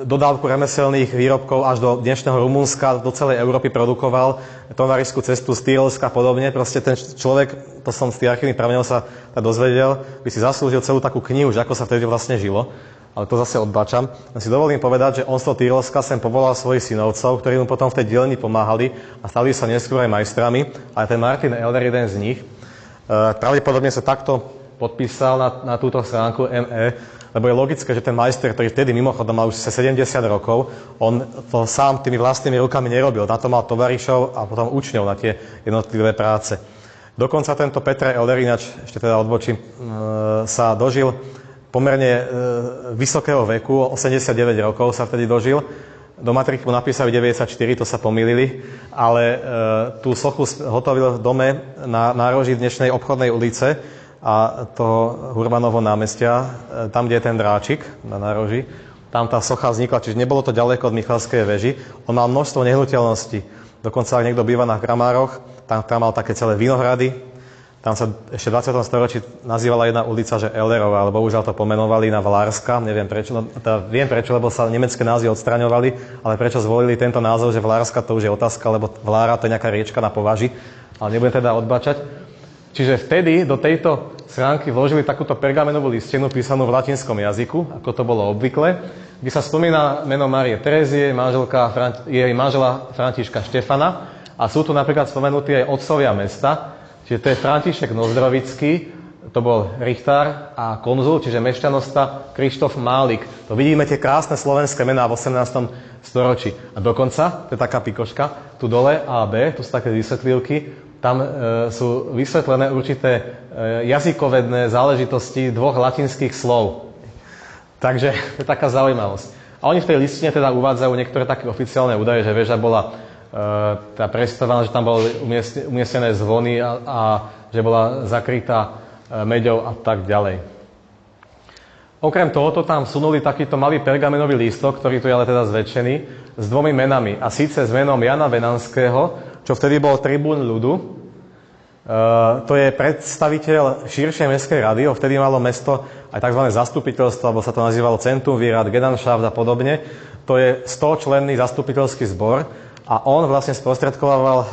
dodávku remeselných výrobkov až do dnešného Rumunska, do celej Európy produkoval tovarišskú cestu z Tyrolska a podobne. Proste ten človek, to som z tých archívnych prameňov sa dozvedel, by si zaslúžil celú takú knihu, že ako sa vtedy vlastne žilo. Ale to zase odbačam. Ja si dovolím povedať, že on z toho Tyrolska sem povolal svojich synovcov, ktorí mu potom v tej dielni pomáhali a stali sa neskôr aj majstrami. Ale ten Martin Eller, jeden z nich, pravdepodobne sa takto podpísal na túto schránku ME, lebo je logické, že ten majster, ktorý vtedy mimochodom mal už 70 rokov, on to sám tými vlastnými rukami nerobil. Na to mal tovarišov a potom učňov na tie jednotlivé práce. Dokonca tento Petr Eller, ináč ešte teda odbočím, sa dožil pomerne vysokého veku, 89 rokov sa vtedy dožil. Do matriky mu napísali 94, to sa pomýlili, ale tú sochu hotovil v dome na nároží dnešnej obchodnej ulice a toho Hurbanovho námestia, tam, kde je ten dráčik na nároží. Tam tá socha vznikla, čiže nebolo to ďaleko od Michalskej veži. On mal množstvo nehnuteľností. Dokonca, ak niekto býva na Kramároch, tam mal také celé vinohrady. Tam sa ešte v 20. storočí nazývala jedna ulica, že Ellerová, ale bohužiaľ to pomenovali na Vlárska. Neviem prečo, viem prečo, lebo sa nemecké názvy odstraňovali, ale prečo zvolili tento názov, že Vlárska, to už je otázka, lebo Vlára to je nejaká riečka na považi, ale nebudem teda odbačať. Čiže vtedy do tejto schránky vložili takúto pergamenovú listinu písanú v latinskom jazyku, ako to bolo obvykle, kde sa spomína meno Márie Terézie, jej manžela Františka Štefana a sú tu napríklad spomenutí aj otcovia mesta. Čiže to je František Nozdrovický, to bol richtár a konzul, čiže mešťanosta Krištof Málik. To vidíme tie krásne slovenské mená v 18. storočí. A dokonca, to je taká pikoška, tu dole A, B, tu sú také vysvetlivky, tam sú vysvetlené určité jazykovedné záležitosti 2 latinských slov. Takže to je taká zaujímavosť. A oni v tej listine teda uvádzajú niektoré také oficiálne údaje, že väža bola tá prestavaná, že tam boli umiestnené zvony a že bola zakrytá meďou a tak ďalej. Okrem tohoto tam vsunuli takýto malý pergamenový lístok, ktorý tu je ale teda zväčšený, s 2 menami. A síce s menom Jana Venanského, čo vtedy bol tribún ľudu. To je predstaviteľ širšej mestskej rady, vtedy malo mesto aj tzv. Zastupiteľstvo, alebo sa to nazývalo Centum Virat, Gedanschaft a podobne. To je 100-členný zastupiteľský zbor. A on vlastne sprostredkovával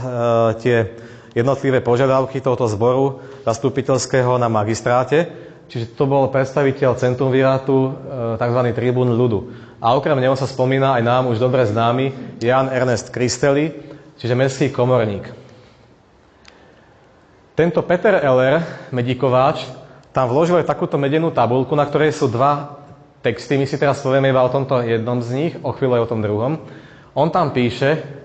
tie jednotlivé požiadavky tohoto zboru zastupiteľského na magistráte. Čiže to bol predstaviteľ Centum Viratu, tzv. Tribún ľudu. A okrem neho sa spomína aj nám už dobre známy Jan Ernest Kristeli, čiže mestský komorník. Tento Peter Eller, medíkováč, tam vložil aj takúto medenú tabuľku, na ktorej sú 2 texty. My si teraz povieme iba o tomto jednom z nich, o chvíľu aj o tom druhom. On tam píše,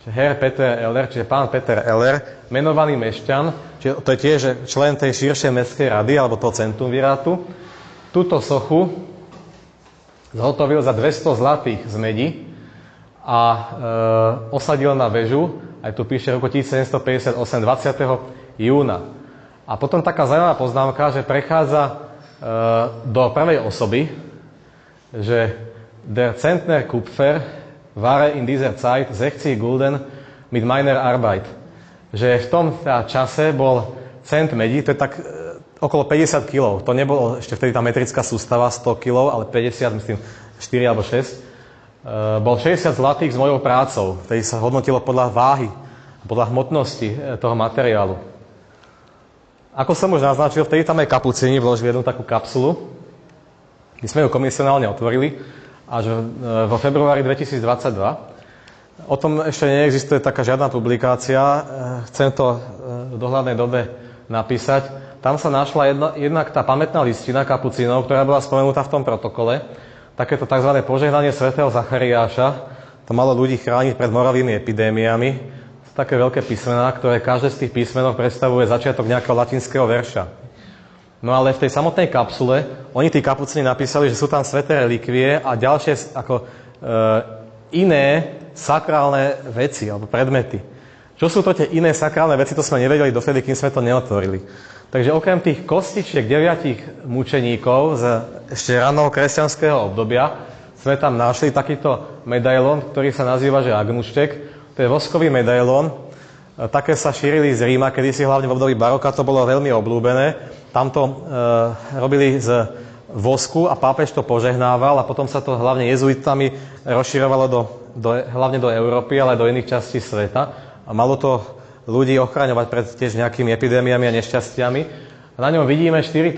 že Herr Peter Eller, čiže pán Peter Eller, menovaný mešťan, čiže to je tiež člen tej širšej mestskej rady, alebo toho Centum Viratu, túto sochu zhotovil za 200 zlatých z medi a osadil na väžu, aj tu píše roku 1758, 20. júna. A potom taká zaujímavá poznámka, že prechádza do prvej osoby, že der Zentner Kupfer war in dieser Zeit 60 Gulden mit meiner Arbeit. Že v tom čase bol cent medí, to je tak okolo 50 kg. To nebolo ešte vtedy tá metrická sústava 100 kg, ale 50, myslím 4 alebo 6. Bol 60 zlatých s mojou prácou. Vtedy sa hodnotilo podľa váhy, podľa hmotnosti toho materiálu. Ako som už naznačil, vtedy tam aj kapucíni vložili jednu takú kapsulu. My sme ju komisionálne otvorili až vo februári 2022. O tom ešte neexistuje taká žiadna publikácia. Chcem to v dohľadnej dobe napísať. Tam sa našla jednak tá pamätná listina kapucínov, ktorá bola spomenutá v tom protokole. Takéto tzv. Požehnanie svätého Zachariáša. To malo ľudí chrániť pred morovými epidémiami. Také veľké písmená, ktoré každé z tých písmenov predstavuje začiatok nejakého latinského verša. No ale v tej samotnej kapsule oni tí kapucíni napísali, že sú tam sväté relikvie a ďalšie iné sakrálne veci alebo predmety. Čo sú to tie iné sakrálne veci, to sme nevedeli dovtedy, kým sme to neotvorili. Takže okrem tých kostičiek 9 mučeníkov z ešte raného kresťanského obdobia sme tam našli takýto medailón, ktorý sa nazýva, že Agnuštek. To je voskový medailón. Také sa šírili z Ríma, kedysi hlavne v období baroka to bolo veľmi obľúbené. Tam to robili z vosku a pápež to požehnával a potom sa to hlavne jezuitami rozširovalo hlavne do Európy, ale aj do iných častí sveta. A malo to ľudí ochraňovať pred tiež nejakými epidémiami a nešťastiami. A na ňom vidíme 4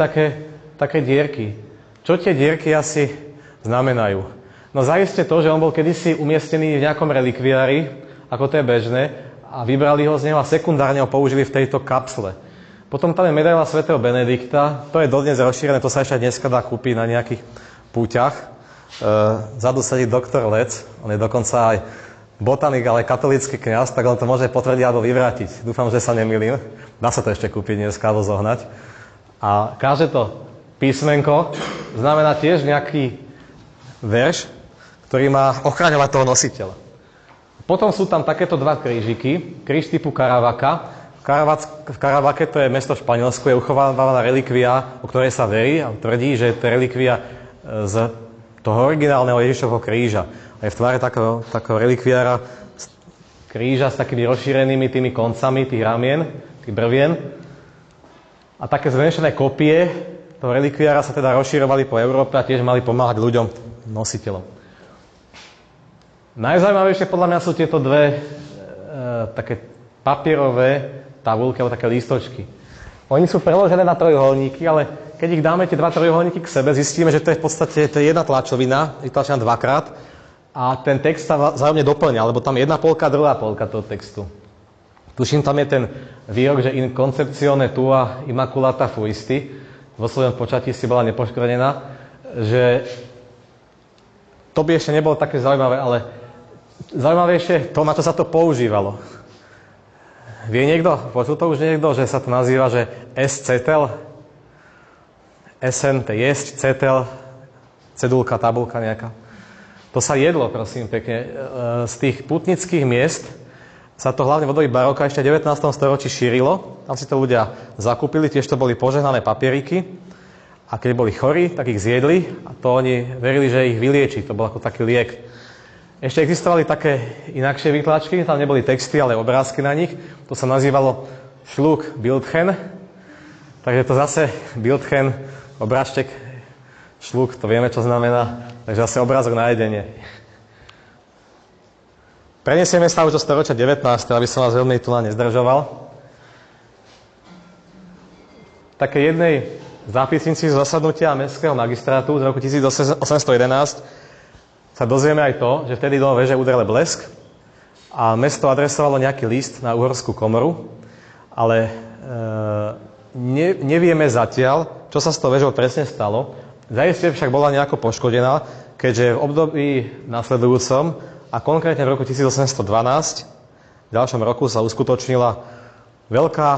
také dierky. Čo tie dierky asi znamenajú? No zaiste to, že on bol kedysi umiestnený v nejakom relikviári, ako to je bežné, a vybrali ho z neho a sekundárne ho použili v tejto kapsle. Potom tam je medaila svätého Benedikta, to je dodnes rozšírené, to sa ešte dneska dá kúpiť na nejakých púťach. Vzadu sedí doktor Lec, on je dokonca aj botanik, ale katolícky kňaz, tak on to môže potvrdiť alebo vyvrátiť. Dúfam, že sa nemýlim. Dá sa to ešte kúpiť dneska alebo zohnať. A každé to písmenko znamená tiež nejaký verš, ktorý má ochraňovať toho nositeľa. Potom sú tam takéto 2 krížiky, kríž typu Caravaka. V Caravake, to je mesto v Španielsku, je uchovávaná relikvia, o ktorej sa verí a tvrdí, že to je relikvia z toho originálneho Ježišovho kríža. A je v tvare takého relikviára kríža s takými rozšírenými tými koncami tých ramien, tých brvien. A také zmenšené kopie toho relikviára sa teda rozširovali po Európe a tiež mali pomáhať ľuďom, nositeľom. Najzaujímavejšie podľa mňa sú tieto 2 také papierové tabulky alebo také lístočky. Oni sú preložené na trojuholníky, ale keď ich dáme tie 2 trojuholníky k sebe, zistíme, že to je v podstate jedna tlačovina, vytlačená 2-krát a ten text sa vzájomne doplňa, lebo tam jedna polka, druhá polka toho textu. Tuším, tam je ten výrok, že in conceptione tua immaculata fuisti, vo svojom počatí si bola nepoškvrnená, že to by ešte nebolo také zaujímavé, ale zaujímavejšie to, na čo sa to používalo. Vie niekto, počul to už niekto, že sa to nazýva, že S-cetel, SN, to je jesť, cetel, cedulka, tabulka nejaká. To sa jedlo, prosím, pekne. Z tých putnických miest sa to hlavne v období baroka ešte v 19. storočí šírilo. Tam si to ľudia zakúpili, tiež to boli požehnané papieriky. A keď boli chorí, tak ich zjedli a to oni verili, že ich vylieči. To bol ako taký liek. Ešte existovali také inakšie výtlačky, tam neboli texty, ale obrázky na nich. To sa nazývalo šluk Bildchen. Takže to zase Bildchen, obrážtek, šluk, to vieme, čo znamená. Takže zase obrázok na jedenie. Preniesieme sa už do storočia 19, aby som vás veľmi tu nezdržoval. Také jednej zápisnici z zasadnutia Mestského magistrátu z roku 1811 sa dozvieme aj to, že vtedy do veže udrel blesk a mesto adresovalo nejaký list na uhorskú komoru, ale nevieme zatiaľ, čo sa s tou vežou presne stalo. Zaiste však bola nejako poškodená, keďže v období nasledujúcom a konkrétne v roku 1812 v ďalšom roku sa uskutočnila veľká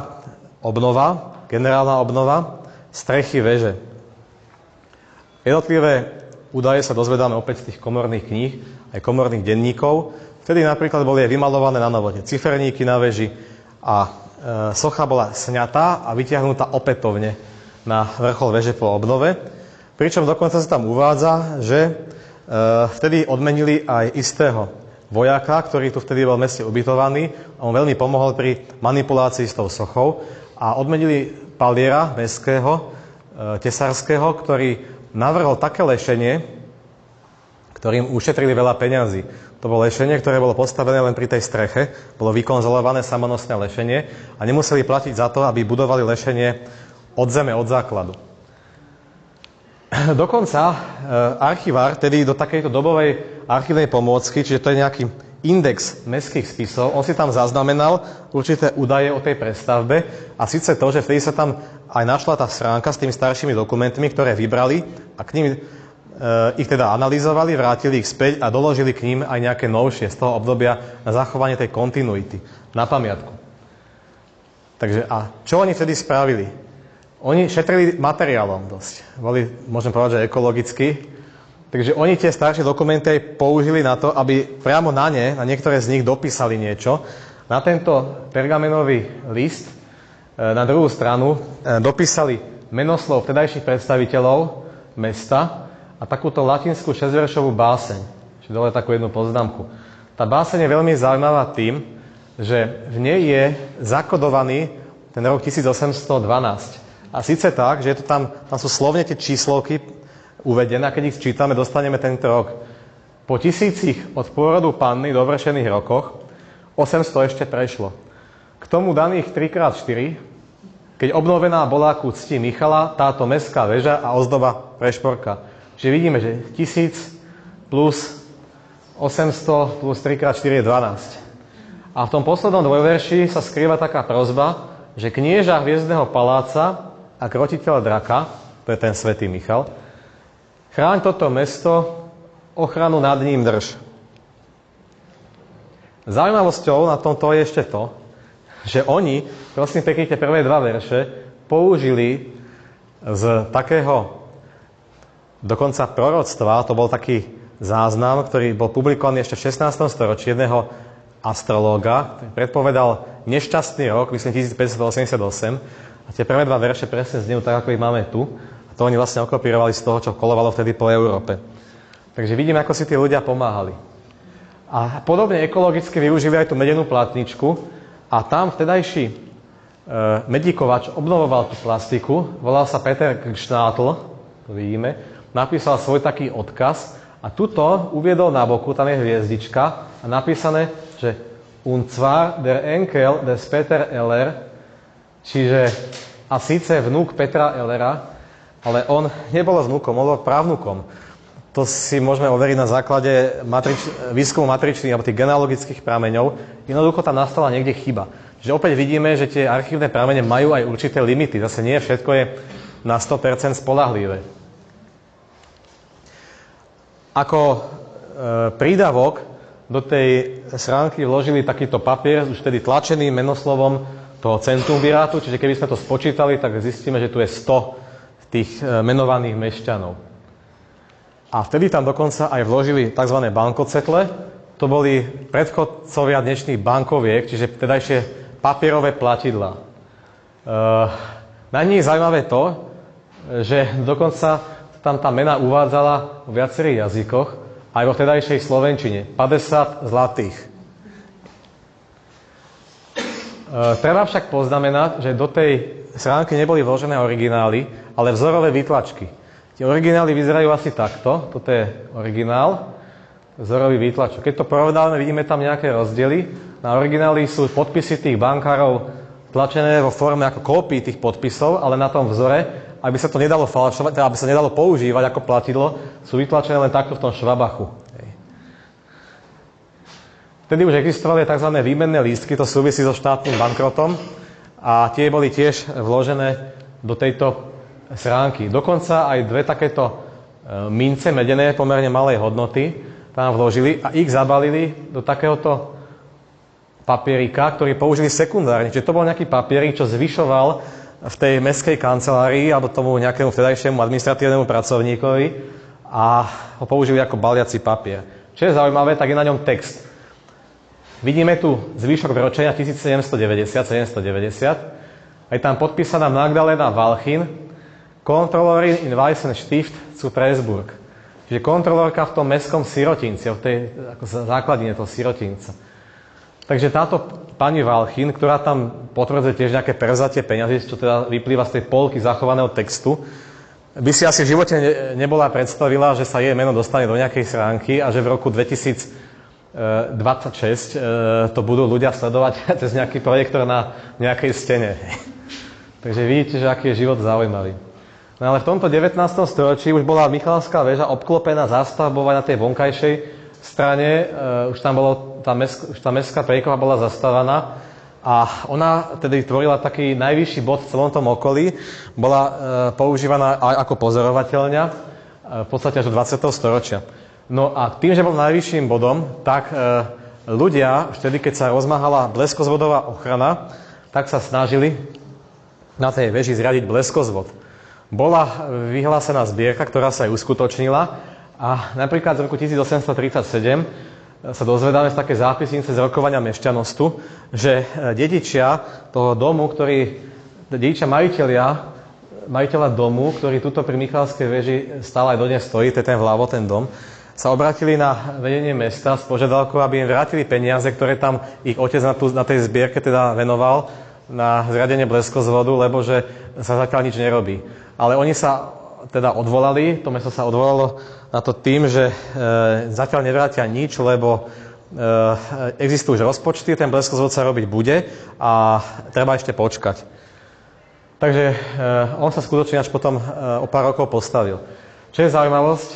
obnova, generálna obnova strechy veže. Jednotlivé údaje sa dozvedáme opäť z tých komorných kníh, aj komorných denníkov. Vtedy napríklad boli aj vymalované na novo tie ciferníky na veži a socha bola sňatá a vytiahnutá opätovne na vrchol veže po obnove. Pričom dokonca sa tam uvádza, že vtedy odmenili aj istého vojaka, ktorý tu vtedy bol v meste ubytovaný. On veľmi pomohol pri manipulácii s tou sochou a odmenili paliera mestského, tesárskeho, ktorý navrhol také lešenie, ktorým ušetrili veľa peňazí. To bolo lešenie, ktoré bolo postavené len pri tej streche, bolo vykonzolované samonosné lešenie a nemuseli platiť za to, aby budovali lešenie od zeme, od základu. Dokonca archivár tedy do takejto dobovej archívnej pomôcky, čiže to je nejaký index mestských spisov, on si tam zaznamenal určité údaje o tej prestavbe a síce to, že vtedy sa tam aj našla tá schránka s tými staršími dokumentmi, ktoré vybrali a k nim ich teda analyzovali, vrátili ich späť a doložili k ním aj nejaké novšie z toho obdobia na zachovanie tej kontinuity, na pamiatku. Takže a čo oni vtedy spravili? Oni šetrili materiálom dosť. Boli, môžem povedať, že ekologicky. Takže oni tie staršie dokumenty aj použili na to, aby priamo na ne, na niektoré z nich dopísali niečo. Na tento pergamenový list, na druhú stranu, dopísali menoslov vtedajších predstaviteľov mesta a takúto latinskú 6-veršovú báseň. Čiže dole takú jednu poznámku. Tá báseň je veľmi zaujímavá tým, že v nej je zakodovaný ten rok 1812. A síce tak, že je to tam sú slovne tie číslovky uvedené, a keď ich čítame, dostaneme tento rok. Po 1000 od pôrodu panny do vršených rokoch 800 ešte prešlo. K tomu daných 3x4, keď obnovená bola ku cti Michala táto mestská väža a ozdoba prešporka. Čiže vidíme, že 1000 plus 800 plus 3x4 je 12. A v tom poslednom dvojverši sa skrýva taká prosba, že knieža hviezdneho paláca a krotiteľ draka, to je ten svätý Michal, chráň toto mesto, ochranu nad ním drž. Zaujímavosťou na tomto je ešte to, že oni, prosím pekne, tie prvé dva verše použili z takého dokonca proroctva, to bol taký záznam, ktorý bol publikovaný ešte v 16. storočí jedného astrológa, ktorý predpovedal nešťastný rok, myslím 1588, a tie prvé dva verše presne znejú tak, ako ich máme tu. A to oni vlastne okopírovali z toho, čo kolovalo vtedy po Európe. Takže vidíme, ako si tí ľudia pomáhali. A podobne ekologicky využili aj tú medenú platničku a tam vtedajší medíkovač obnovoval tú plastiku, volal sa Peter Kštátl, to vidíme, napísal svoj taký odkaz a tuto uviedol na boku, tam je hviezdička a napísané, že und zwar der Enkel des Peter Eller, čiže a síce vnúk Petra Ellera, ale on nebol vnúkom, on bol právnukom. To si môžeme overiť na základe výskumu matričných alebo tých genealogických prameňov. Jednoducho tam nastala niekde chyba. Čiže opäť vidíme, že tie archívne pramene majú aj určité limity. Zase nie všetko je na 100% spolahlivé. Ako prídavok do tej schránky vložili takýto papier, už tedy tlačený menoslovom toho centumvirátu, čiže keby sme to spočítali, tak zistíme, že tu je 100 tých menovaných mešťanov. A vtedy tam dokonca aj vložili tzv. Bankocetle. To boli predchodcovia dnešných bankoviek, čiže vtedajšie papierové platidlá. Na nich je zaujímavé to, že dokonca tam tá mena uvádzala v viacerých jazykoch, aj vo vtedajšej slovenčine. 50 zlatých. Treba však poznamenať, že do tej schránky neboli vložené originály, ale vzorové výtlačky. Tie originály vyzerajú asi takto. Toto je originál, vzorový výtlačok. Keď to porovnáme, vidíme tam nejaké rozdiely. Na originály sú podpisy tých bankárov tlačené vo forme ako kópii tých podpisov, ale na tom vzore, aby sa to nedalo falšovať, aby sa nedalo používať ako platidlo, sú vytlačené len takto v tom švabachu. Vtedy už existovali tzv. Výmenné lístky, to súvisí so štátnym bankrotom a tie boli tiež vložené do tejto schránky. Dokonca aj dve takéto mince medené pomerne malej hodnoty tam vložili a ich zabalili do takéhoto papierika, ktorý použili sekundárne. Čiže to bol nejaký papierik, čo zvyšoval v tej mestskej kancelárii alebo tomu nejakému vtedajšiemu administratívnemu pracovníkovi a ho použili ako baliaci papier. Čo je zaujímavé, tak je na ňom text. Vidíme tu zvyšok vročenia 1790. Je tam podpísaná Magdalena Walchin, Kontrolorin in Weissenstift zu Pressburg. Čiže kontrolórka v tom mestskom sirotinci, v tej ako základine toho sirotinca. Takže táto pani Walchin, ktorá tam potvrdzuje tiež nejaké prevzatie peňazí, čo teda vyplýva z tej polky zachovaného textu, by si asi v živote nebola predstavila, že sa jej meno dostane do nejakej schránky a že v roku 2026 to budú ľudia sledovať cez nejaký projektor na nejakej stene. Takže vidíte, že aký je život zaujímavý. No ale v tomto 19. storočí už bola Michalovská väža obklopená zástavbou aj na tej vonkajšej strane. Už tá mestská priekopa bola zastávaná a ona tedy tvorila taký najvyšší bod v celom tom okolí. Bola používaná aj ako pozorovateľňa v podstate až do 20. storočia. No a tým, že bol najvyšším bodom, tak ľudia, vtedy, keď sa rozmáhala bleskozvodová ochrana, tak sa snažili na tej veži zriadiť bleskozvod. Bola vyhlásená zbierka, ktorá sa aj uskutočnila a napríklad z roku 1837 sa dozvedáme z také zápisnice z rokovania mešťanostu, že dedičia toho domu, dedičia majiteľa domu, ktorý tuto pri Michalovskej veži stále aj dodnes stojí, to je ten vľavo, ten dom, sa obratili na vedenie mesta s požiadavkou, aby im vrátili peniaze, ktoré tam ich otec na tej zbierke teda venoval na zriadenie bleskozvodu, lebo že sa zatiaľ nič nerobí. Ale oni sa teda odvolali, to mesto sa odvolalo na to tým, že zatiaľ nevrátia nič, lebo existujú už rozpočty, ten bleskozvod sa robiť bude a treba ešte počkať. Takže on sa skutočne až potom o pár rokov postavil. Čo je zaujímavosť,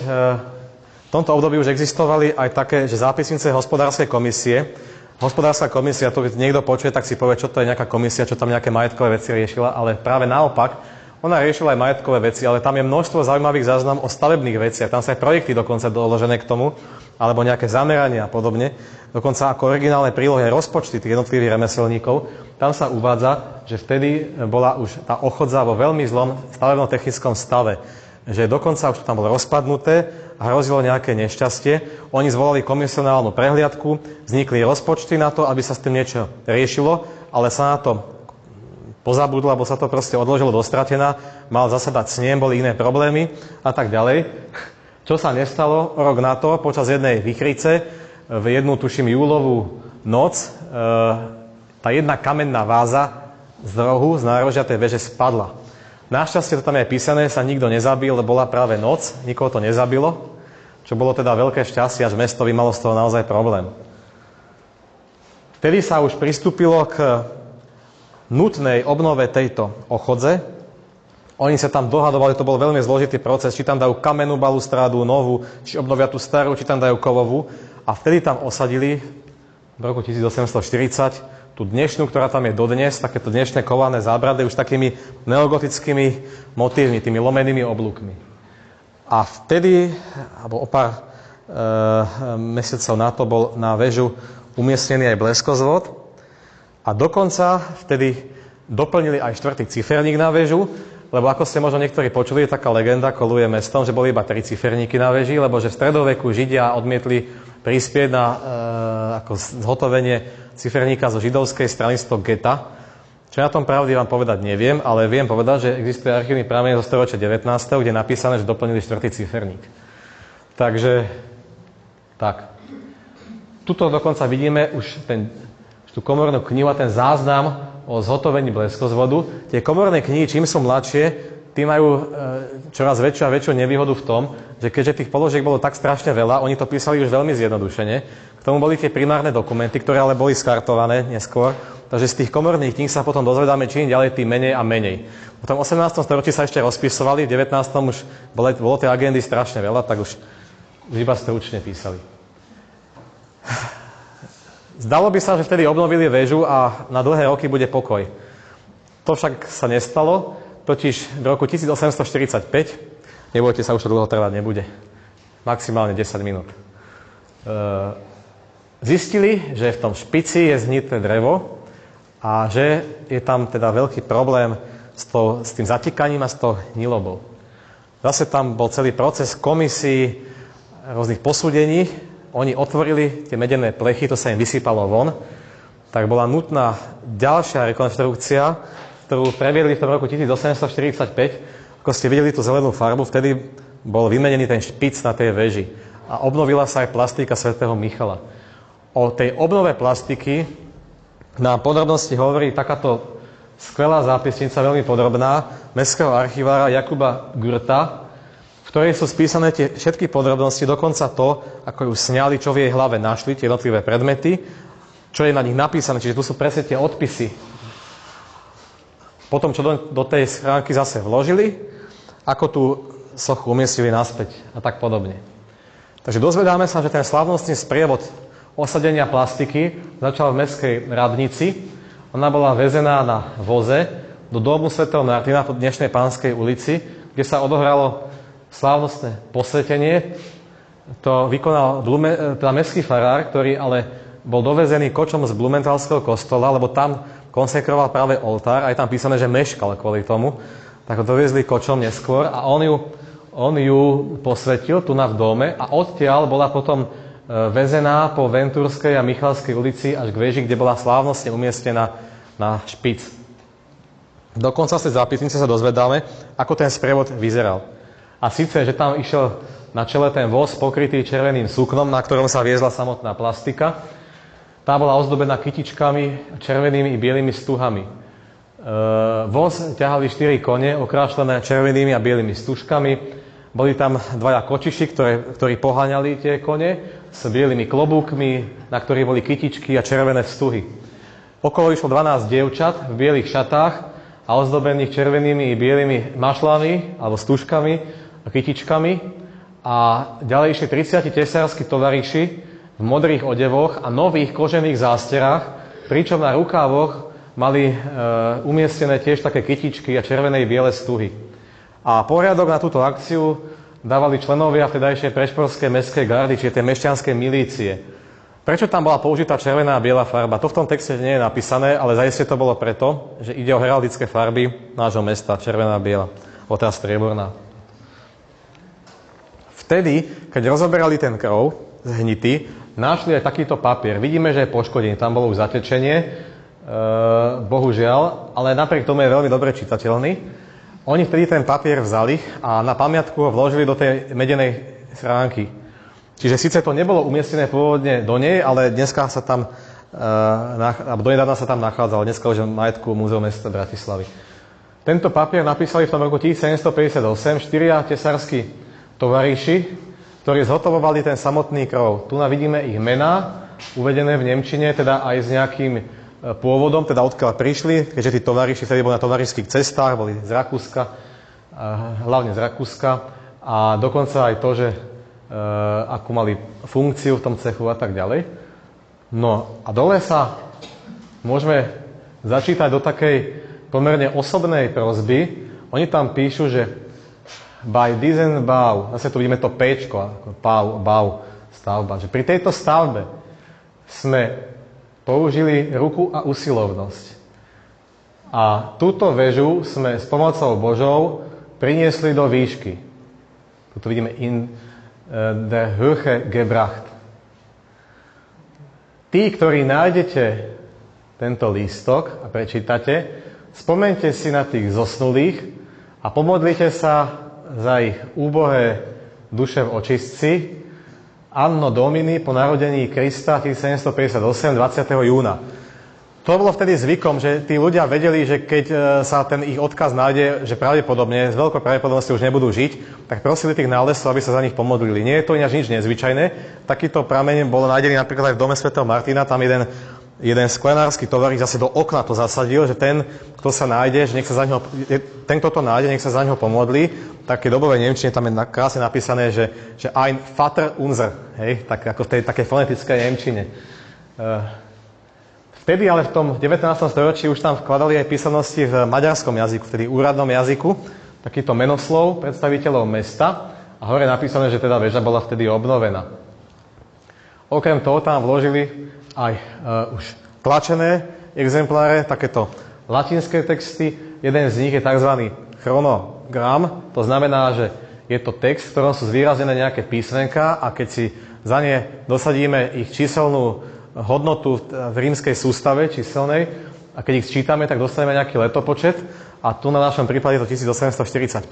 v tomto období už existovali aj také, že zápisnice hospodárskej komisie. Hospodárska komisia, to keď niekto počuje, tak si povie, čo to je nejaká komisia, čo tam nejaké majetkové veci riešila, ale práve naopak, ona riešila aj majetkové veci, ale tam je množstvo zaujímavých záznam o stavebných veciach. Tam sa aj projekty dokonca doložené k tomu, alebo nejaké zamerania a podobne. Dokonca ako originálne prílohy rozpočty tých jednotlivých remeselníkov. Tam sa uvádza, že vtedy bola už tá ochotza vo veľmi zlom stavebno-technickom stave. Že dokonca už to tam bolo rozpadnuté a hrozilo nejaké nešťastie. Oni zvolali komisionálnu prehliadku, vznikli rozpočty na to, aby sa s tým niečo riešilo, ale sa na to pozabudlo, alebo sa to proste odložilo do stratená, mal zasadať sniem, boli iné problémy a tak ďalej. Čo sa nestalo? Rok na to, počas jednej výchrice, v jednu, tuším, júlovú noc, tá jedna kamenná váza z rohu, z nárožia tej veže spadla. Našťastie, to tam je písané, sa nikto nezabil, lebo bola práve noc, nikoho to nezabilo, čo bolo teda veľké šťastie, až mesto by malo z toho naozaj problém. Vtedy sa už pristúpilo k nutnej obnove tejto ochodze. Oni sa tam dohadovali, to bol veľmi zložitý proces, či tam dajú kamennú balustrádu, novú, či obnovia tú starú, či tam dajú kovovú. A vtedy tam osadili v roku 1840 tú dnešnú, ktorá tam je dodnes, takéto dnešné kované zábrady už takými neogotickými motívmi, tými lomenými oblúkmi. A vtedy, alebo o pár mesiacov na to, bol na väžu umiestnený aj bleskozvod a dokonca vtedy doplnili aj 4. ciferník na väžu, lebo ako ste možno niektorí počuli, je taká legenda, koluje mestom, že boli iba 3 ciferníky na väži, lebo že v stredoveku Židia odmietli prispieť na ako zhotovenie ciferníka zo židovskej strany z toho geta. Čo na tom pravdy vám povedať neviem, ale viem povedať, že existuje archívny prameň zo storočia 19., kde je napísané, že doplnili 4. ciferník. Takže, tak. Tuto dokonca vidíme už tú komornú knihu a ten záznam o zhotovení bleskozvodu. Tie komorné knihy, čím sú mladšie, tí majú čoraz väčšiu a väčšiu nevýhodu v tom, že keďže tých položiek bolo tak strašne veľa, oni to písali už veľmi zjednodušene. K tomu boli tie primárne dokumenty, ktoré ale boli skartované neskôr. Takže z tých komorných kníh sa potom dozvedáme čím ďalej, tým menej a menej. V tom 18. storočí sa ešte rozpisovali, v 19. už bolo tej agendy strašne veľa, tak už iba stručne písali. Zdalo by sa, že vtedy obnovili väžu a na dlhé roky bude pokoj. To však sa nestalo, totiž v roku 1845, nebojte sa, už to dlho trvať nebude, maximálne 10 minút. Zistili, že v tom špici je znité drevo a že je tam teda veľký problém s tým zatekaním a s tou hnilobou. Zase tam bol celý proces komisí, rôznych posúdení. Oni otvorili tie medené plechy, to sa im vysypalo von. Tak bola nutná ďalšia rekonštrukcia, ktorú previedli v tom roku 1845. Ako ste videli tú zelenú farbu, vtedy bol vymenený ten špic na tej veži. A obnovila sa aj plastika svätého Michala. O tej obnove plastiky nám podrobnosti hovorí takáto skvelá zápisnica, veľmi podrobná, mestského archivára Jakuba Gurta, v ktorej sú spísané tie všetky podrobnosti, dokonca to, ako ju sňali, čo v jej hlave našli, tie jednotlivé predmety, čo je na nich napísané, čiže tu sú presne tie odpisy. Potom, čo do tej schránky zase vložili, ako tú sochu umiestnili naspäť a tak podobne. Takže dozvedáme sa, že ten slávnostný sprievod osadenia plastiky začal v mestskej radnici. Ona bola vezená na voze do domu svätého Martina po dnešnej Pánskej ulici, kde sa odohralo slávnostné posvetenie. To vykonal mestský farár, ktorý ale bol dovezený kočom z Blumenthálskeho kostola, lebo tam konsekroval práve oltár, aj tam písané, že meškal kvôli tomu. Tak ho dovezli kočom neskôr a on ju posvetil tu v dome a odtiaľ bola potom vezená po Ventúrskej a Michalskej ulici až k veži, kde bola slávnostne umiestnená na špic. Dokonca z tej zápisnice sa dozvedáme, ako ten sprievod vyzeral. A síce, že tam išiel na čele ten voz pokrytý červeným suknom, na ktorom sa viezla samotná plastika. Tá bola ozdobená kytičkami, červenými i bielými stuhami. Voz ťahali 4 kone, okrášlené červenými a bielými stužkami. Boli tam 2 kočiši, ktorí poháňali tie kone s bielými klobúkmi, na ktorých boli kytičky a červené stuhy. Okolo išlo 12 dievčat v bielých šatách a ozdobených červenými i bielými mašlami alebo stužkami a kytičkami. A ďalej išli 30 tesársky tovaríši v modrých odevoch a nových kožených zásterách, pričom na rukávoch mali umiestnené tiež také kytičky a červené i biele stuhy. A poriadok na túto akciu dávali členovia vtedajšej prešporskej mestskej gardy, čiže tej mešťanskej milície. Prečo tam bola použitá červená a biela farba? To v tom texte nie je napísané, ale zaiste to bolo preto, že ide o heraldické farby nášho mesta, červená a biela, alebo tá strieborná. Vtedy, keď rozoberali ten krov z hnity, našli aj takýto papier. Vidíme, že je poškodený, tam bolo už zatečenie, bohužiaľ, ale napriek tomu je veľmi dobre čitateľný. Oni vtedy ten papier vzali a na pamiatku ho vložili do tej medenej schránky. Čiže síce to nebolo umiestnené pôvodne do nej, ale dneska sa tam, donedávna sa tam nachádzalo, dneska už v majetku Múzeu mesta Bratislavy. Tento papier napísali v tom roku 1758 4 tesársky tovaríši, ktorí zhotovovali ten samotný krov. Tu vidíme ich mená, uvedené v nemčine, teda aj s nejakým pôvodom, teda odkiaľ prišli, keďže tí tovaríši vtedy boli na tovaríšskych cestách, boli z Rakúska, hlavne z Rakúska, a dokonca aj to, že akú mali funkciu v tom cechu a tak ďalej. No a dole sa môžeme začítať do takej pomerne osobnej prosby. Oni tam píšu, že by diesen Bau, zase tu vidíme to P-čko, ako Bau, stavba, že pri tejto stavbe sme použili ruku a usilovnosť. A túto väžu sme s pomocou Božou priniesli do výšky. Tu vidíme in der Höhe gebracht. Tí, ktorí nájdete tento lístok a prečítate, spomeňte si na tých zosnulých a pomodlite sa za ich úbohé duše v očistci, Anno Domini po narodení Krista 1758, 20. júna. To bolo vtedy zvykom, že tí ľudia vedeli, že keď sa ten ich odkaz nájde, že pravdepodobne, z veľkou pravdepodobnosťou už nebudú žiť, tak prosili tých nálezcov, aby sa za nich pomodlili. Nie je to ináč nič nezvyčajné. Takýto prameň bol nájdený napríklad aj v dome svätého Martina. Tam jeden sklenársky tovarík zase do okna to zasadil, že ten, kto sa nájde, že ten, kto to nájde, nech sa za neho pomodlí. Také dobovej nemčine tam je krásne napísané, že ein Vater unser, hej, tak ako v tej takej fonetickej nemčine. Vtedy ale v tom 19. storočí už tam vkladali aj písanosti v maďarskom jazyku, vtedy úradnom jazyku, takýto menoslov predstaviteľov mesta a hore napísané, že teda väža bola vtedy obnovená. Okrem toho tam vložili aj už tlačené exempláre, takéto latinské texty. Jeden z nich je tzv. chronogram, to znamená, že je to text, v ktorom sú zvýraznené nejaké písmenka a keď si za ne dosadíme ich číselnú hodnotu v rímskej sústave číselnej a keď ich sčítame, tak dostaneme nejaký letopočet a tu na našom prípade je to 1845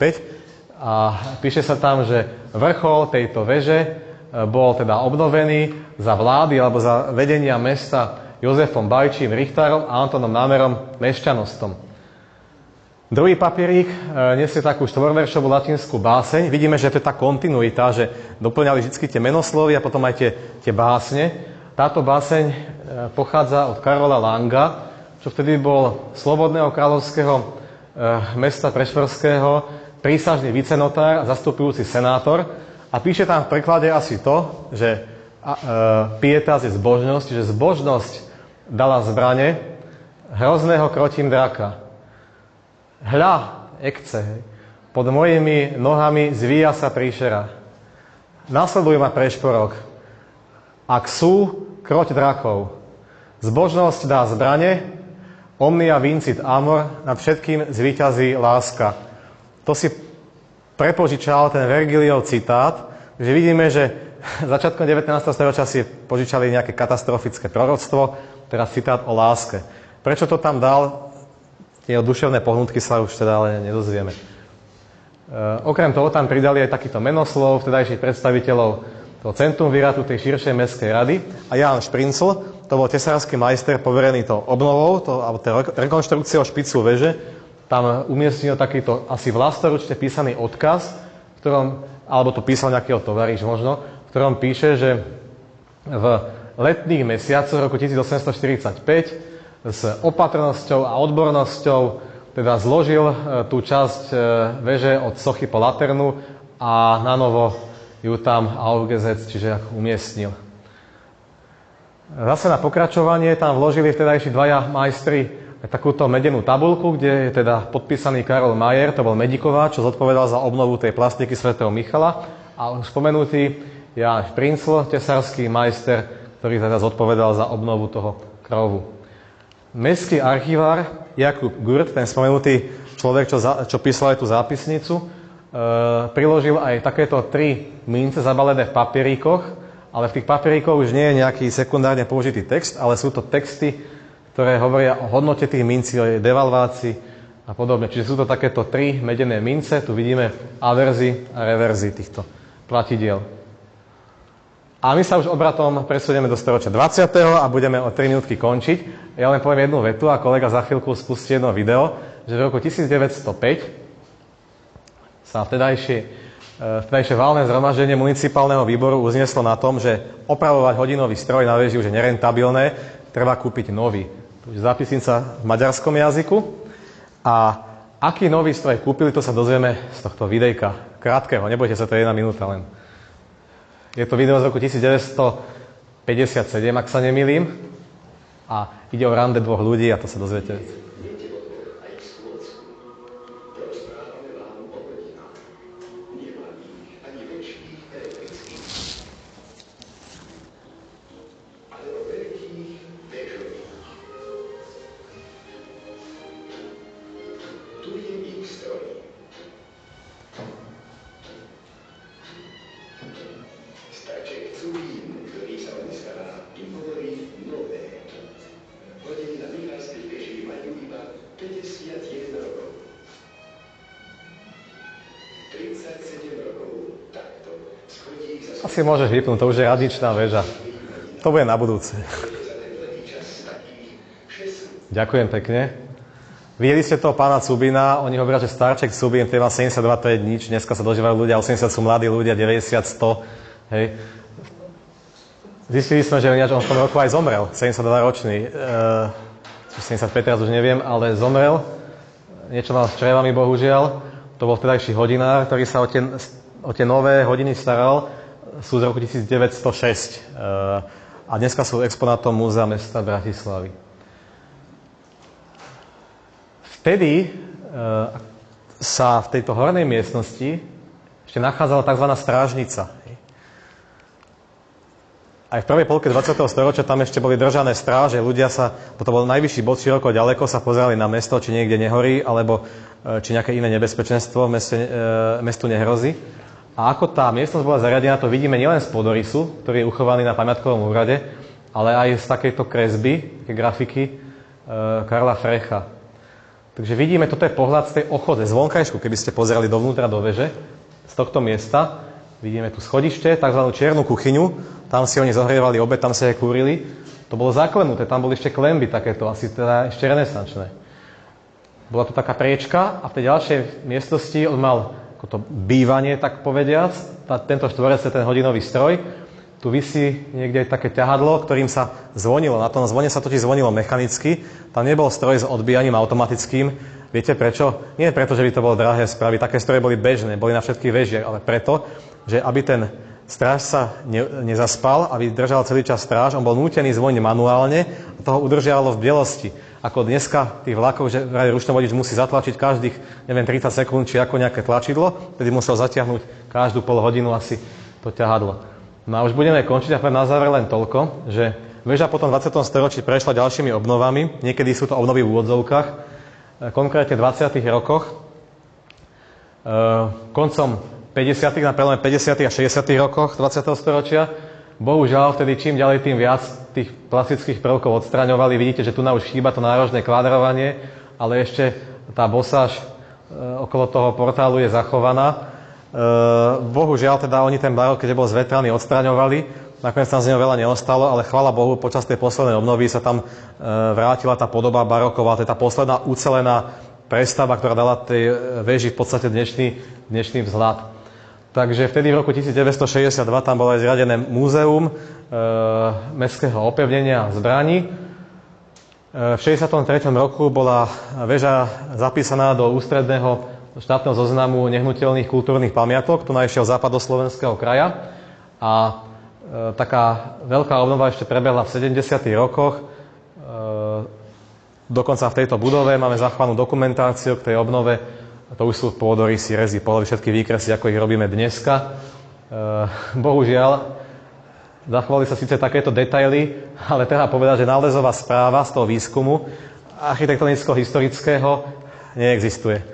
a píše sa tam, že vrchol tejto veže bol teda obnovený za vlády alebo za vedenia mesta Jozefom Bajčím Richtárom a Antonom Námerom Mešťanostom. Druhý papierík nesie takú štvorveršovú latinskú báseň. Vidíme, že to je tá kontinuita, že doplňali vždy tie menoslovy a potom aj tie básne. Táto báseň pochádza od Karola Langa, čo vtedy bol slobodného kráľovského mesta Prešporského prísažný vicenotár a zastupujúci senátor. A píše tam v preklade asi to, že pietas je zbožnosť, že zbožnosť dala zbrane, hrozného krotím draka. Hľa, ekce, pod mojimi nohami zvíja sa príšera. Nasleduj ma prešporok. Ak sú, kroť drakov. Zbožnosť dá zbrane, omnia vincit amor, nad všetkým zvíťazí láska. To si prepožičal ten Vergiliov citát, že vidíme, že začiatkom 19. storočia si požičali nejaké katastrofické proroctvo, teraz citát o láske. Prečo to tam dal? Tie duševné pohnutky sa už teda ale nedozvieme. Okrem toho tam pridali aj takýto menoslov vtedajších predstaviteľov toho Centrum Viratu, tej širšej mestskej rady. A Ján Šprincl, to bol tesársky majster poverený to obnovou, alebo rekonštrukciou špicu veže, tam umiestnil takýto asi vlastnoručne písaný odkaz, v ktorom, alebo to písal nejakého tovaríš možno, v ktorom píše, že v letných mesiacoch roku 1845 s opatrnosťou a odbornosťou teda zložil tú časť veže od sochy po laternu a nanovo ju tam aufgesetzt, čiže ako umiestnil. Zase na pokračovanie tam vložili vtedajší dvaja majstri takúto medenú tabuľku, kde je teda podpísaný Karol Majer, to bol Medikováč, čo zodpovedal za obnovu tej plastiky svätého Michala a už spomenutý Ján Šprincl, tesársky majster, ktorý teda zodpovedal za obnovu toho krovu. Mestský archivár Jakub Gurt, ten spomenutý človek, čo písal aj tú zápisnicu, priložil aj takéto 3 mince zabalené v papieríkoch, ale v tých papieríkoch už nie je nejaký sekundárne použitý text, ale sú to texty, ktoré hovoria o hodnote tých mincí, o jej devalvácii a podobne. Čiže sú to takéto 3 medené mince, tu vidíme averzy a reverzy týchto platidiel. A my sa už obratom presunieme do storočia 20. a budeme o 3 minútky končiť. Ja len poviem jednu vetu a kolega za chvíľku spustí jedno video, že v roku 1905 sa vtedajšie valné zhromaždenie municipálneho výboru uzneslo na tom, že opravovať hodinový stroj na veži už je nerentabilné, treba kúpiť nový. To je zápisnica v maďarskom jazyku. A aký nový stroj kúpili, to sa dozvieme z tohto videjka. Krátkeho, nebojte sa, to je 1 minúta len. Je to video z roku 1957, ak sa nemýlim. A ide o rande 2 ľudí a to sa dozviete. Asi môžeš vypnúť, to už je radničná väža. To bude na budúce. Ďakujem pekne. Videli ste toho pána Cubina, oni hovoria, že starček Cubin, ten má 72, to je nič, dneska sa dožívajú ľudia, 80 sú mladí ľudia, 90, 100, hej. Zistili sme, že on v tom roku aj zomrel, 72-ročný, 75 teraz už neviem, ale zomrel, niečo mal s črevami, bohužiaľ, to bol vtedajší hodinár, ktorý sa o tie nové hodiny staral, sú z roku 1906 a dneska sú exponátom Múzea mesta Bratislavy. Vtedy sa v tejto hornej miestnosti ešte nachádzala tzv. Strážnica. Aj v prvej polke 20. storočia tam ešte boli držané stráže, ľudia sa, to bol najvyšší bod široko ďaleko, sa pozerali na mesto, či niekde nehorí, alebo či nejaké iné nebezpečenstvo v mestu nehrozí. A ako tá miestnosť bola zariadená, to vidíme nielen z pôdorysu, ktorý je uchovaný na pamiatkovom úrade, ale aj z takejto kresby, grafiky Karla Frecha. Takže vidíme, toto je pohľad z tej ochode, z vonkajšku, keby ste pozerali dovnútra do veže, z tohto miesta. Vidíme tu schodište, tzv. Čiernu kuchyňu, tam si oni zohrievali obed, tam sa aj kúrili. To bolo zaklenuté, tam boli ešte klenby takéto, asi teda ešte renesančné. Bola tu taká priečka a v tej ďalšej miestnosti on mal to bývanie, tak povediac, tento štvorec, ten hodinový stroj. Tu visí niekde také ťahadlo, ktorým sa zvonilo. Na tom zvone sa totiž zvonilo mechanicky. Tam nebol stroj s odbíjaním automatickým. Viete prečo? Nie preto, že by to bolo drahé spraviť. Také stroje boli bežné, boli na všetkých vežiach, ale preto, že aby ten stráž sa nezaspal, aby držal celý čas stráž, on bol nútený zvoniť manuálne a toho udržiavalo v bielosti. Ako dneska tých vlakov, že ručný vodič musí zatlačiť každých, 30 sekúnd, či ako nejaké tlačidlo, tedy musel zatiahnuť každú pol hodinu asi to ťahadlo. No a už budeme končiť a na záver len toľko, že väža potom v 20. storočí prešla ďalšími obnovami, niekedy sú to obnovy v úvodzovkách, konkrétne v 20. rokoch, koncom 50. na prelome 50. a 60. rokoch 20. storočia. Bohužiaľ, vtedy čím ďalej, tým viac tých plastických prvkov odstraňovali. Vidíte, že tu už chýba to nárožné kvadrovanie, ale ešte tá bosáž okolo toho portálu je zachovaná. Bohužiaľ, teda oni ten barok, keďže bol zvetraný, odstraňovali. Nakoniec tam z neho veľa neostalo, ale chvála Bohu, počas tej poslednej obnovy sa tam vrátila tá podoba baroková, to je tá posledná ucelená prestavba, ktorá dala tej veži v podstate dnešný vzhľad. Takže vtedy v roku 1962 tam bolo aj zriadené múzeum mestského opevnenia zbraní. V 63. roku bola väža zapísaná do ústredného štátneho zoznamu nehnuteľných kultúrnych pamiatok, tu najšiel západoslovenského kraja. A taká veľká obnova ešte prebehla v 70. rokoch. Dokonca v tejto budove máme zachovanú dokumentáciu k tej obnove. To už sú pôdorysy, rezy, pohľady, všetky výkresy, ako ich robíme dneska. Bohužiaľ, zachovali sa síce takéto detaily, ale treba povedať, že nálezová správa z toho výskumu architektonicko-historického neexistuje.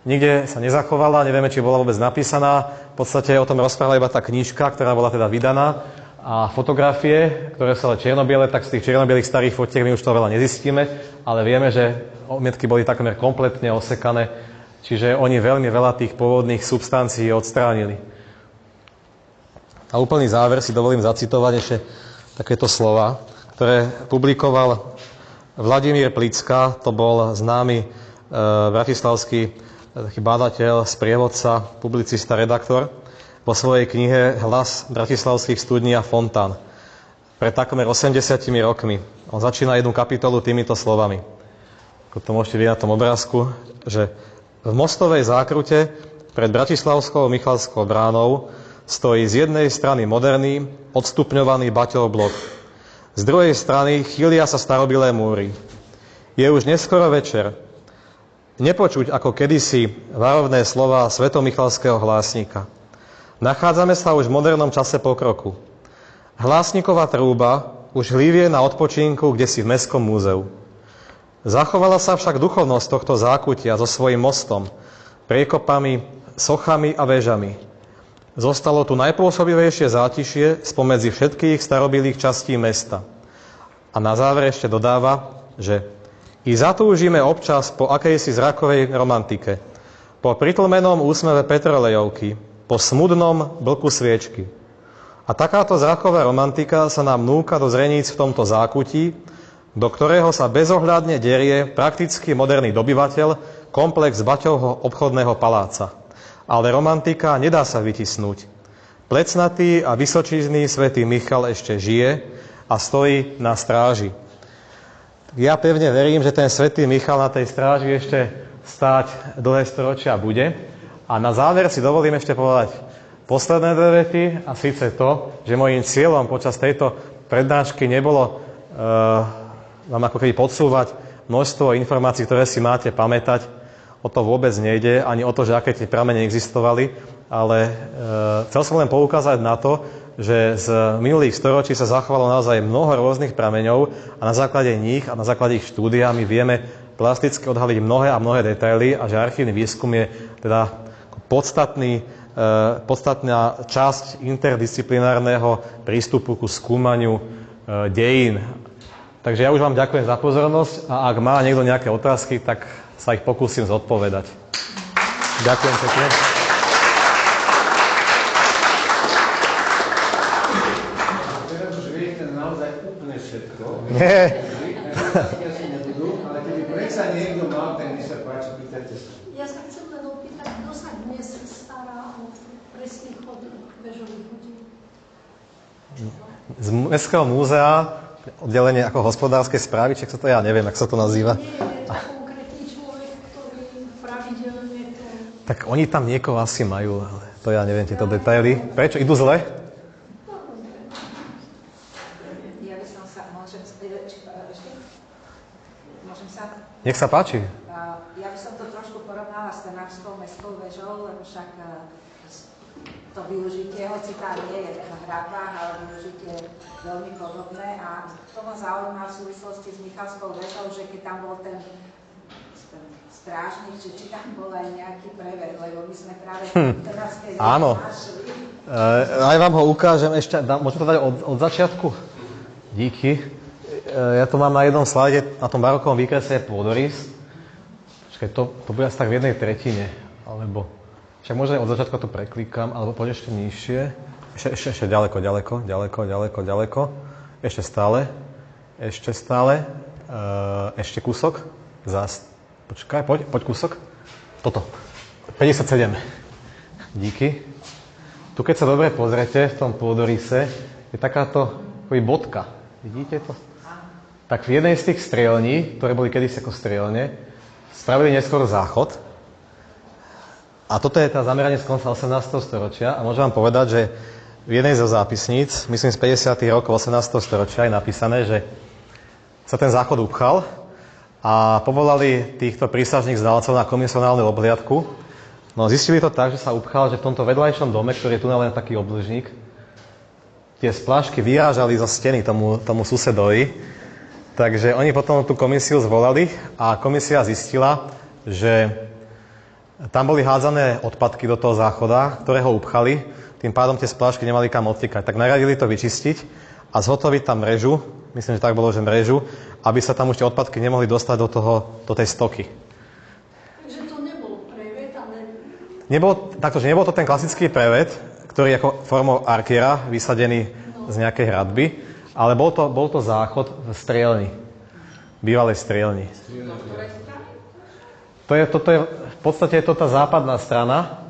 Nikde sa nezachovala, nevieme, či bola vôbec napísaná. V podstate o tom rozprávala iba tá knižka, ktorá bola teda vydaná. A fotografie, ktoré sú ale čierno-biele, tak z tých čierno-bielých starých fotiek my už to veľa nezistíme, ale vieme, že omietky boli takmer kompletne osekané, čiže oni veľmi veľa tých pôvodných substancií odstránili. A úplný záver si dovolím zacitovať ešte takéto slova, ktoré publikoval Vladimír Plicka, to bol známy bratislavský taký bádateľ, sprievodca, publicista, redaktor, vo svojej knihe Hlas bratislavských studní a fontán. Pred takmer 80 rokmi. On začína jednu kapitolu týmito slovami. Ako to môžete vidieť na tom obrázku, že v mostovej zákrute pred bratislavskou Michalskou bránou stojí z jednej strany moderný, odstupňovaný baťov blok. Z druhej strany chýlia sa starobilé múry. Je už neskoro večer. Nepočuť ako kedysi varovné slová svetomichalského hlásnika. Nachádzame sa už v modernom čase pokroku. Hlásniková trúba už hlívie na odpočinku kdesi v Mestskom múzeu. Zachovala sa však duchovnosť tohto zákutia so svojím mostom, priekopami, sochami a väžami. Zostalo tu najpôsobivejšie zátišie spomedzi všetkých starobilých častí mesta. A na záver ešte dodáva, že i zatúžime občas po akejsi zrakovej romantike, po pritlmenom úsmeve petrolejovky, po smutnom blku sviečky. A takáto zraková romantika sa nám núka do zreníc v tomto zákutí, do ktorého sa bezohľadne derie prakticky moderný dobyvateľ komplex Baťovho obchodného paláca. Ale romantika nedá sa vytisnúť. Plecnatý a vysočízny svätý Michal ešte žije a stojí na stráži. Ja pevne verím, že ten svätý Michal na tej stráži ešte stáť dlhé storočia bude. A na záver si dovolím ešte povedať posledné dve vety, a síce to, že môjim cieľom počas tejto prednášky nebolo vám ako keby podsúvať množstvo informácií, ktoré si máte pamätať. O to vôbec nejde, ani o to, že aké tie pramene existovali, ale chcel som len poukázať na to, že z minulých storočí sa zachovalo naozaj mnoho rôznych prameňov a na základe nich a na základe ich štúdia my vieme plasticky odhaliť mnohé a mnohé detaily a že archívny výskum je teda podstatný podstatná časť interdisciplinárneho prístupu ku skúmaniu dejín. Takže ja už vám ďakujem za pozornosť a ak má niekto nejaké otázky, tak sa ich pokúsim zodpovedať. Ďakujem pekne. Teraz už viete naozaj úplne všetko. Nie. Asi nebudú, ale keby predsa niekto mal, tak mi sa páči, pýtajte sa. Ja sa chcem len opýtať, kto sa dnes stará o presný chod bežových ľudí? Z Mestského múzea, oddelenie ako hospodárskej správy, či sa to ja neviem, ako sa to nazýva. Nie, je to konkrétny človek, ktorý pravidelne to... Tak oni tam niekoho asi majú, ale to ja neviem, tieto detaily. Prečo? Idú zle? Ja by som sa, môžem sa? Nech sa páči. Ja by som to trošku porovnala s Trnavskou mestskou väžou, lebo však to využitie, hoci tá nie je na hradbách, ale využitie veľmi podobné. A to ma zaujíma v súvislosti s Michalskou väžou, že keď tam bol ten strážnik, či tam bol aj nejaký preved, lebo my sme práve v Trnavskej väži našli. Aj vám ho ukážem ešte, môžem to dať od začiatku? Díky. Ja to mám na jednom slajde, na tom barokovom výkrese je pôdorys. Počkaj, to bude asi tak v 1/3, alebo... Však možno od začiatku to preklikám, alebo poď ešte nižšie. Ešte ďaleko. Ešte stále. Ešte kúsok. Počkaj, poď kúsok. Toto. 57. Díky. Tu keď sa dobre pozrete v tom pôdorise, je takáto bodka. Vidíte to? Tak v jednej z tých strielní, ktoré boli kedysi ako strielne, spravili neskôr záchod. A toto je tá zameranie z konca 18. storočia. A môžem vám povedať, že v jednej zo zápisníc, myslím z 50. rokov 18. storočia, je napísané, že sa ten záchod upchal a povolali týchto príslušných znalcov na komisionálnu obhliadku. No zistili to tak, že sa upchal, že v tomto vedľajšom dome, ktorý je tu len taký obdĺžnik, tie splášky vyrážali zo steny tomu susedovi. Takže oni potom tú komisiu zvolali a komisia zistila, že tam boli hádzané odpadky do toho záchoda, ktoré ho upchali, tým pádom tie splášky nemali kam odtekať. Tak naradili to vyčistiť a zhotoviť tam mrežu, myslím, že tak bolo, že mrežu, aby sa tam už tie odpadky nemohli dostať do tej stoky. Takže to nebol preved, ale... Nebol to ten klasický preved, ktorý je ako formou arkiera vysadený z nejakej hradby, ale bol to záchod v strielni, bývalej strielni. Toto je v podstate je to tá západná strana,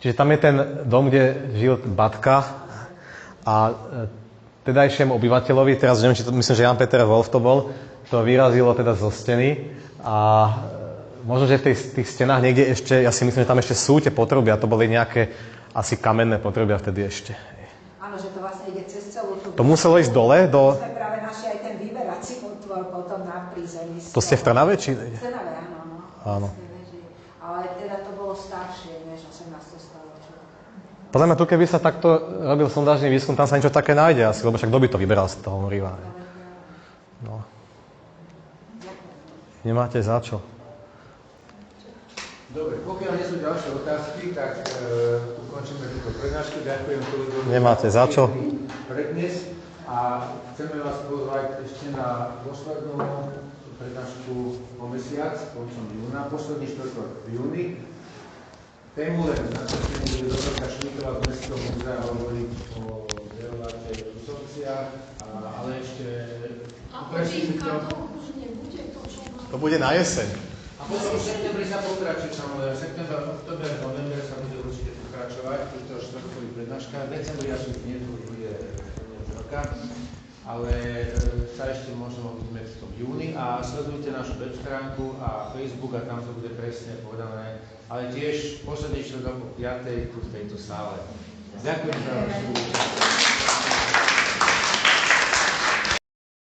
čiže tam je ten dom, kde žil Batka a tedajšiemu obyvateľovi, teraz neviem, myslím, že Jan Peter Wolf to bol, to vyrazilo teda zo steny a možno, že v tých stenách niekde ešte, ja si myslím, že tam ešte sú tie potrubia, to boli nejaké asi kamenné potrubia vtedy ešte. Áno, že to vlastne ide cez celú tú... To muselo ísť dole do... My sme práve našli aj ten vyberací otvor potom na prízemí. To ste v Trnave, či... V Trnave, áno. Áno. Ale teda to bolo staršie, než 18. storočia. Podľa mňa tu, keby sa takto robil sondážny výskum, tam sa niečo také nájde asi, lebo však kto by to vyberal z toho moriva. No. Nemáte za čo. Dobre, pokiaľ nie sú ďalšie otázky, tak ukončíme túto prednášku. Ďakujem kolegovi. Nemáte za čo. Prednes a chceme vás pozvať ešte na poslednú prednášku o mesiac, koncom júna, posledný štvrtok v júni. Tému len načrtenie bude doktorka Šmíková z Mestského múzea hovoriť o derováte v Sopciach, ale ešte... A hodinka to už nebude to, čo má... To bude na jeseň. A potom v septembri sa pokračuje, samozrejme. September, október, november sa bude určite pokračovať, túto štvrtkový prednáška. V decembri až nie, to už bude roka. Ale sa ešte možno vidíme v tom júni a sledujte našu web stránku a Facebook a tam to bude presne povedané, ale tiež posledný štvrtok o 5:00 tu v tejto sále. Ďakujem za vašu účasť.